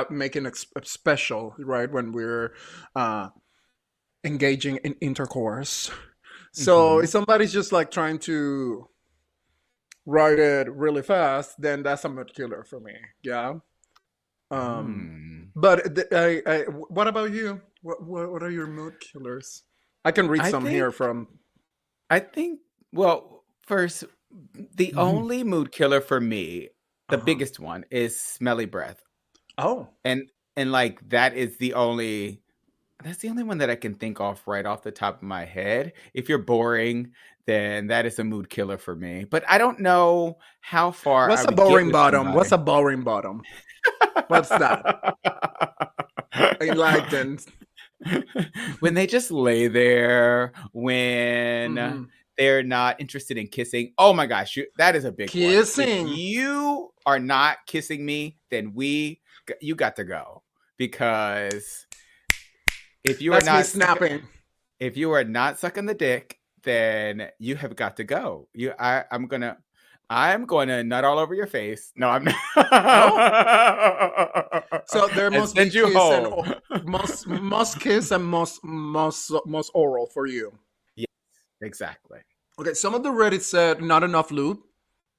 making a special, right, when we're engaging in intercourse. So if somebody's just like trying to write it really fast, then that's a mood killer for me. Yeah. But what about you? What are your mood killers? I can read some here from. I think. Well, first, the only mood killer for me, the biggest one, is smelly breath. Oh, and like that is the only. That's the only one that I can think of right off the top of my head. If you're boring, then that is a mood killer for me. But I don't know how far. What's a boring bottom? What's a boring bottom? What's that? Enlightened. When they just lay there, when they're not interested in kissing. Oh my gosh, that is a big kissing. One. If you are not kissing me, then you got to go, because if you That's are not me snapping, if you are not sucking the dick, then you have got to go. I'm gonna nut all over your face. No, I'm not. Oh. So there must be kiss and most kiss and most oral for you. Yes, exactly. Okay, some of the Reddit said not enough lube.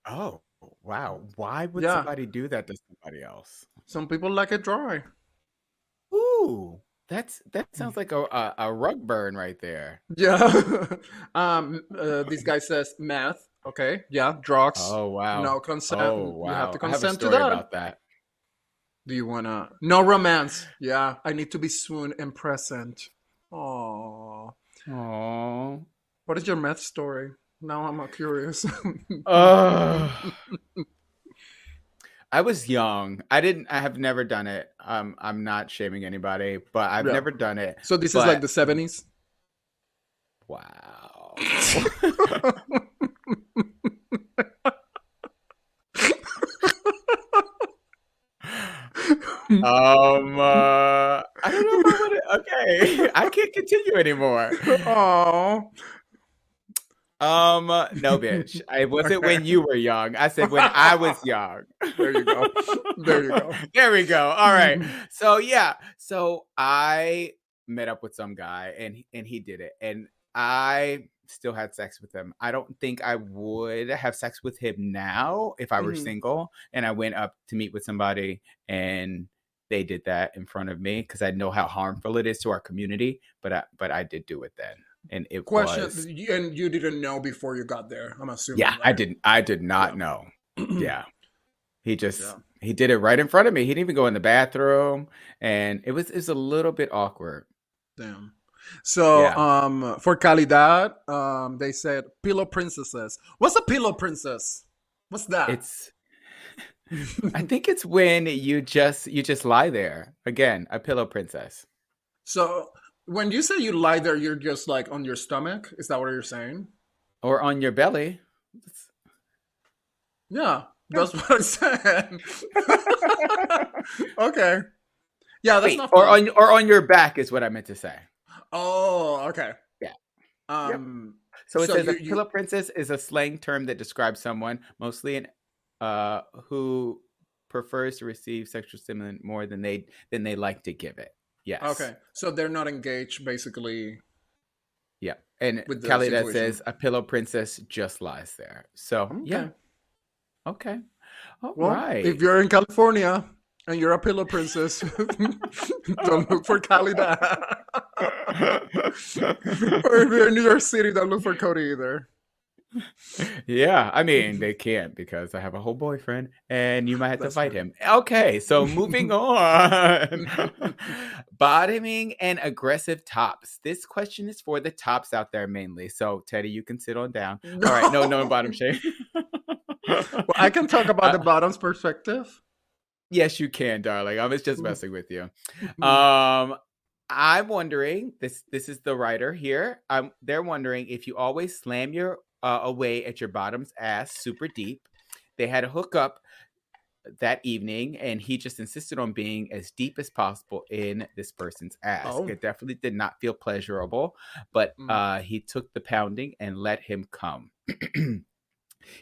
Oh wow! Why would somebody do that to somebody else? Some people like it dry. Ooh. That sounds like a rug burn right there. Yeah. This guy says meth. Okay. Yeah. Drugs. Oh wow. No consent. Oh wow. You have to consent I have a story to that. about that. Do you wanna? No romance. Yeah. I need to be soon and present. Aww. Aww. What is your meth story? Now I'm curious. I was young. I have never done it. I'm not shaming anybody, but I've never done it. So this is like the 70s? Wow. I don't know if I want to. Okay. I can't continue anymore. Oh. No, bitch. It wasn't when you were young. I said when I was young. There you go. There you go. There we go. All right. So yeah. So I met up with some guy and he did it. And I still had sex with him. I don't think I would have sex with him now if I were single and I went up to meet with somebody and they did that in front of me, because I know how harmful it is to our community. But I did do it then. And it was. And you didn't know before you got there, I'm assuming. Yeah, right? I did not know. Yeah. He did it right in front of me. He didn't even go in the bathroom, and it was a little bit awkward. Damn. So for calidad, they said pillow princesses. What's a pillow princess? What's that? I think it's when you just lie there. Again, a pillow princess. So when you say you lie there, you're just like on your stomach? Is that what you're saying? Or on your belly. Yeah, that's what I said. Okay. Yeah, that's not fun. Or on your back is what I meant to say. Oh, okay. Yeah. So So it says a pillow princess is a slang term that describes someone, mostly who prefers to receive sexual stimulant more than they like to give it. Yes. Okay. So they're not engaged, basically. Yeah. And Khalida says a pillow princess just lies there. So, yeah. Okay. All right. If you're in California and you're a pillow princess, don't look for Khalida. Or if you're in New York City, don't look for Kodi either. Yeah, I mean, they can't, because I have a whole boyfriend and you might have to fight him. Okay, so moving on. Bottoming and aggressive tops. This question is for the tops out there mainly. So, Teddy, you can sit on down. All right, no bottom shame. Well, I can talk about the bottom's perspective. Yes, you can, darling. I was just messing with you. I'm wondering, this is the writer here. They're wondering if you always slam your away at your bottom's ass super deep. They had a hookup that evening, and he just insisted on being as deep as possible in this person's ass. Oh. It definitely did not feel pleasurable, but Mm. he took the pounding and let him come.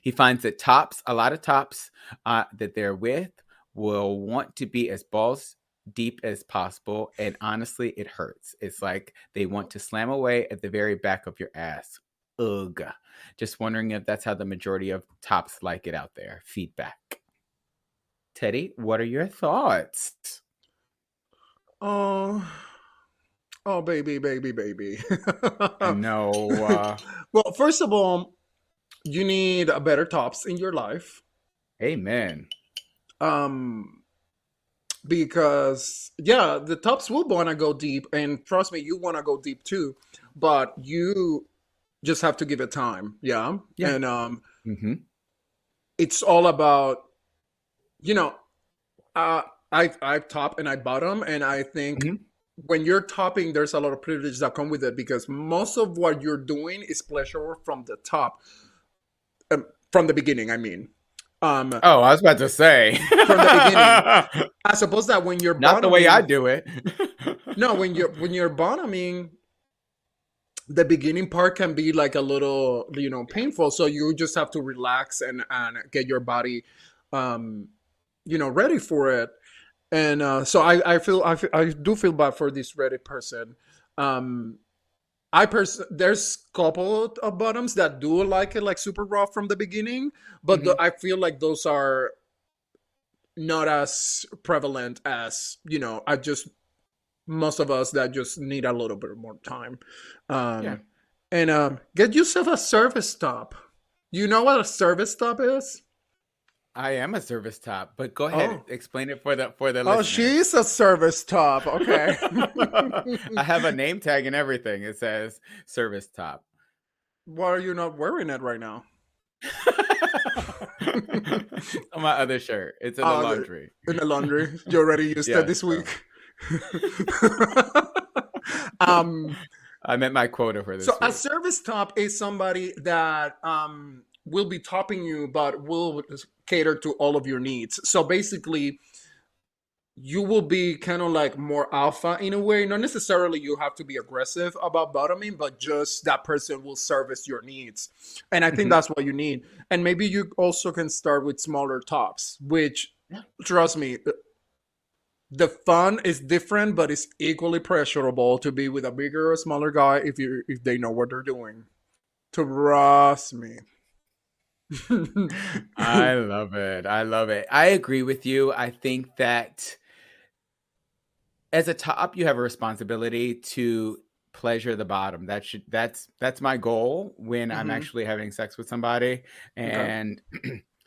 He finds that a lot of tops that they're with will want to be as balls deep as possible, and honestly, it hurts. It's like they want to slam away at the very back of your ass. Ugh. Just wondering if that's how the majority of tops like it out there. Feedback. Teddy, what are your thoughts? Oh, baby. No. Well, first of all, you need a better tops in your life. Amen. Because yeah, the tops will want to go deep, and trust me, you want to go deep too, but you just have to give it time. Yeah. Yeah. And it's all about, I top and I bottom, and I think when you're topping, there's a lot of privilege that come with it, because most of what you're doing is pleasure from the top, from the beginning. I mean, I was about to say from the beginning. I suppose that when you're not the way I do it. No, when you're bottoming, the beginning part can be like a little, painful. So you just have to relax and get your body, ready for it. And so I do feel bad for this Reddit person. There's couple of bottoms that do like it like super raw from the beginning, but I feel like those are not as prevalent as, most of us that just need a little bit more time. And get yourself a service top. You know what a service top is? I am a service top, but go ahead, explain it for the listener. Oh, she's a service top. Okay. I have a name tag and everything. It says service top. Why are you not wearing it right now? On my other shirt. It's in the laundry. In the laundry. You already used it this week. I met my quota for this week. A service top is somebody that will be topping you, but will cater to all of your needs. So basically, you will be kind of like more alpha in a way. Not necessarily you have to be aggressive about bottoming, but just that person will service your needs. And I think that's what you need. And maybe you also can start with smaller tops, which, trust me, the fun is different, but it's equally pleasurable to be with a bigger or smaller guy if they know what they're doing. Trust me. I love it. I agree with you. I think that as a top, you have a responsibility to pleasure the bottom. That's my goal when I'm actually having sex with somebody. And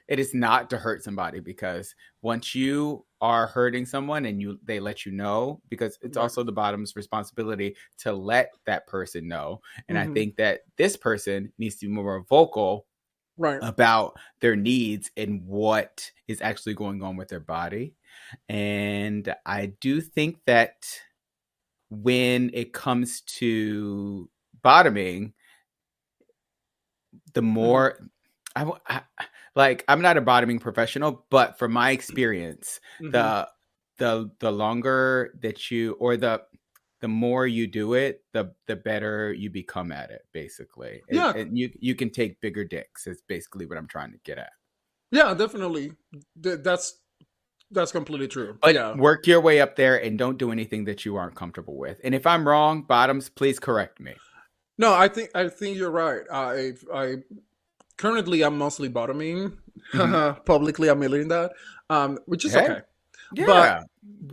it is not to hurt somebody, because once you are hurting someone and they let you know, because it's also the bottom's responsibility to let that person know. And I think that this person needs to be more vocal about their needs and what is actually going on with their body. And I do think that when it comes to bottoming, the more I'm not a bottoming professional, but from my experience, the longer that you, or the more you do it, the better you become at it, basically. Yeah. And you can take bigger dicks, is basically what I'm trying to get at. Yeah, definitely. That's completely true. But work your way up there and don't do anything that you aren't comfortable with. And if I'm wrong, bottoms, please correct me. No, I think you're right. I currently I'm mostly bottoming. Publicly admitting that, which is okay. Yeah, but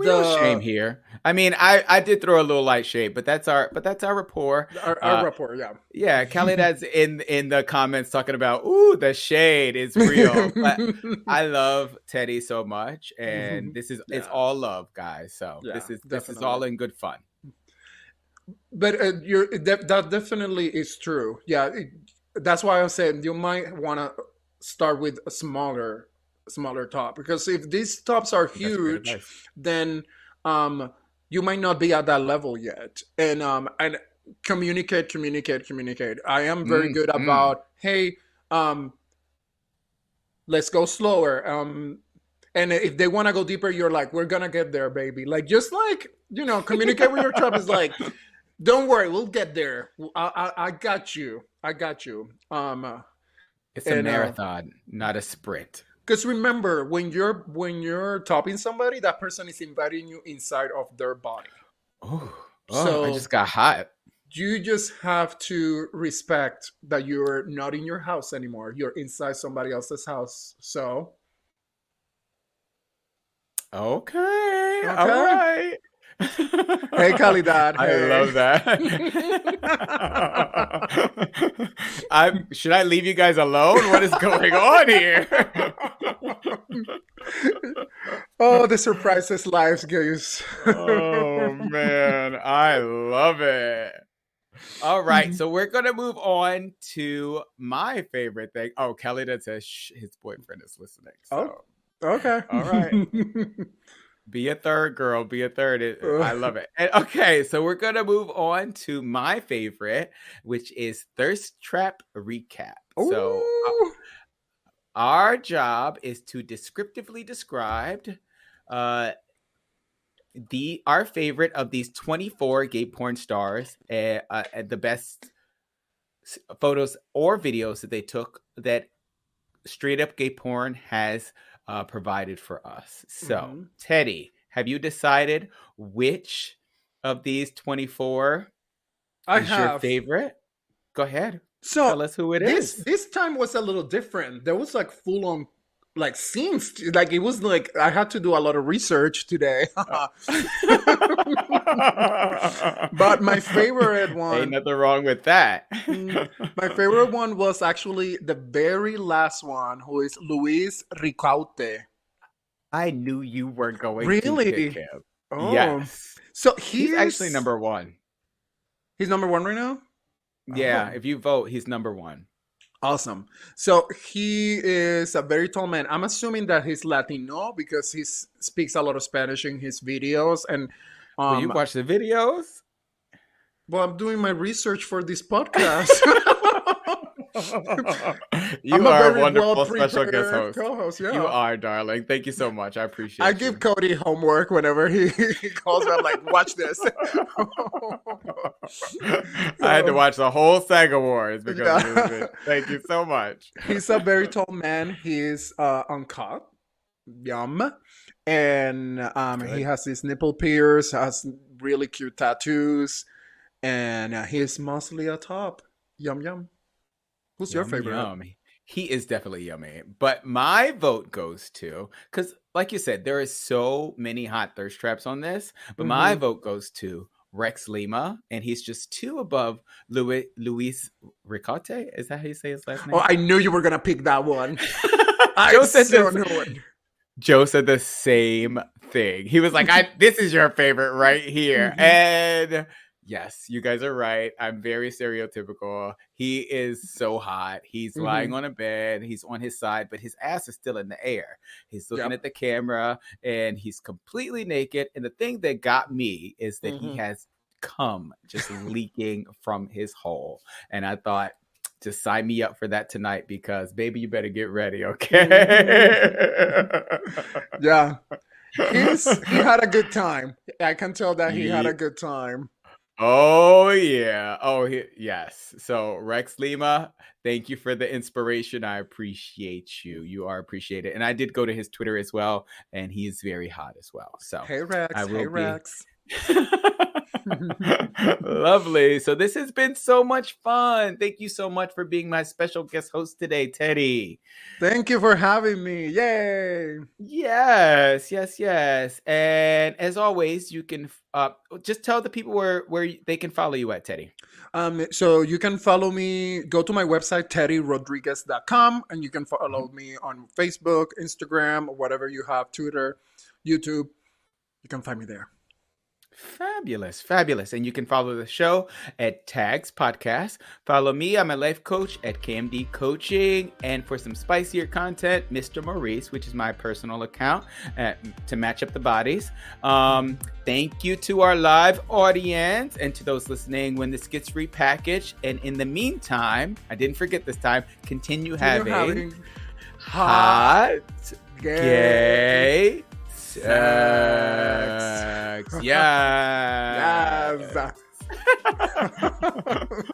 real shame here. I mean, I did throw a little light shade, but that's our rapport. Our rapport, yeah. Yeah, Khalidad's in the comments talking about, ooh, the shade is real. But I love Teddy so much, and this is it's all love, guys. So this is all in good fun. But that definitely is true. Yeah, that's why I'm saying you might want to start with a smaller top, because if these tops are huge, then you might not be at that level yet. And communicate. I am very good Mm. about, hey, let's go slower. And if they want to go deeper, you're like, we're gonna get there, baby. Like, just like, communicate with your tribe is like, don't worry, we'll get there. I got you. I got you. It's a And marathon, not a sprint. because remember, when you're topping somebody, that person is inviting you inside of their body. Oh, I So just got hot. you just have to respect that you're not in your house anymore. You're inside somebody else's house. So Okay, all okay. right. Hey, Calidad. I Hey. love that. Should I leave you guys alone? What is going on here? Oh, the surprises lives gives. Oh man, I love it. All right, so we're gonna move on to my favorite thing. Oh, Kelly that says his boyfriend is listening. Oh, So, okay. all right, be a third, girl. Be a third. I love it. And okay, so we're gonna move on to my favorite, which is Thirst Trap Recap. So, Ooh. our job is to descriptively describe our favorite of these 24 gay porn stars, the best photos or videos that they took that straight up gay porn has provided for us. So, Teddy, have you decided which of these 24 I is your have. favorite? Go ahead. So Tell us who it this is. this time was a little different. There was like full on like scenes. Like it was like I had to do a lot of research today. But my favorite Ain't one, nothing wrong with that. my favorite one was actually the very last one, who is Luis Ricaute. I knew you were going to pick Really? him. Oh, Yes. so He's actually number one. he's number one right now. Yeah, Oh, if you vote, he's number one. awesome. So he is a very tall man. I'm assuming that he's Latino because he speaks a lot of Spanish in his videos. And Will you um, watch the videos? well, I'm doing my research for this podcast. I'm You a are a very well wonderful special guest prepared host. co-host. You Yeah, are, darling. Thank you so much. I I appreciate give you. Kodi homework whenever he calls me. I'm like, watch this. I had to So watch the whole SAG Awards because of this yeah, bitch. Thank you so much. he's a very tall man. He's uncut. Yum. And he Good. has his nipple pierced, has really cute tattoos, and he's mostly a top. Yum yum. Who's your Yum, favorite? yum. He is definitely yummy. But my vote goes to, because like you said, there is so many hot thirst traps on this, but my Mm-hmm. vote goes to Rex Lima, and he's just two above Luis Ricote. Is that how you say his last Oh, name? I knew you were gonna pick that one. I Joe said so this. knew it. Joe said the same thing. He was like, this is your favorite right here. Mm-hmm. And yes, you guys are right. I'm very stereotypical. He is so hot. He's lying Mm-hmm. on a bed. He's on his side, but his ass is still in the air. He's looking Yep. at the camera and he's completely naked. And the thing that got me is that he Mm-hmm. has cum just leaking from his hole. And I thought, just sign me up for that tonight because baby, you better get ready, okay? Yeah. He had a good time. I can tell that he had a Ye- good time. Oh yeah. Yes. So Rex Lima, thank you for the inspiration. I appreciate you. You are appreciated. And I did go to his Twitter as well, and he's very hot as well. So Hey Rex. I will Hey be Rex. lovely. So this has been so much fun. Thank you so much for being my special guest host today, Teddy. Thank you for having me. Yay. Yes. And as always, you can just tell the people where they can follow you at, Teddy. So you can follow me, go to my website, teddyrodriguez.com, and you can follow me on Facebook, Instagram, or whatever you have, Twitter, YouTube. You can find me there. Fabulous, fabulous. And you can follow the show at Tags Podcast. Follow me, I'm a life coach at KMD Coaching. And for some spicier content, Mr. Maurice, which is my personal account to match up the bodies. Thank you to our live audience and to those listening when this gets repackaged. And in the meantime, I didn't forget this time, continue having hot, gay sex. Yes. Yes.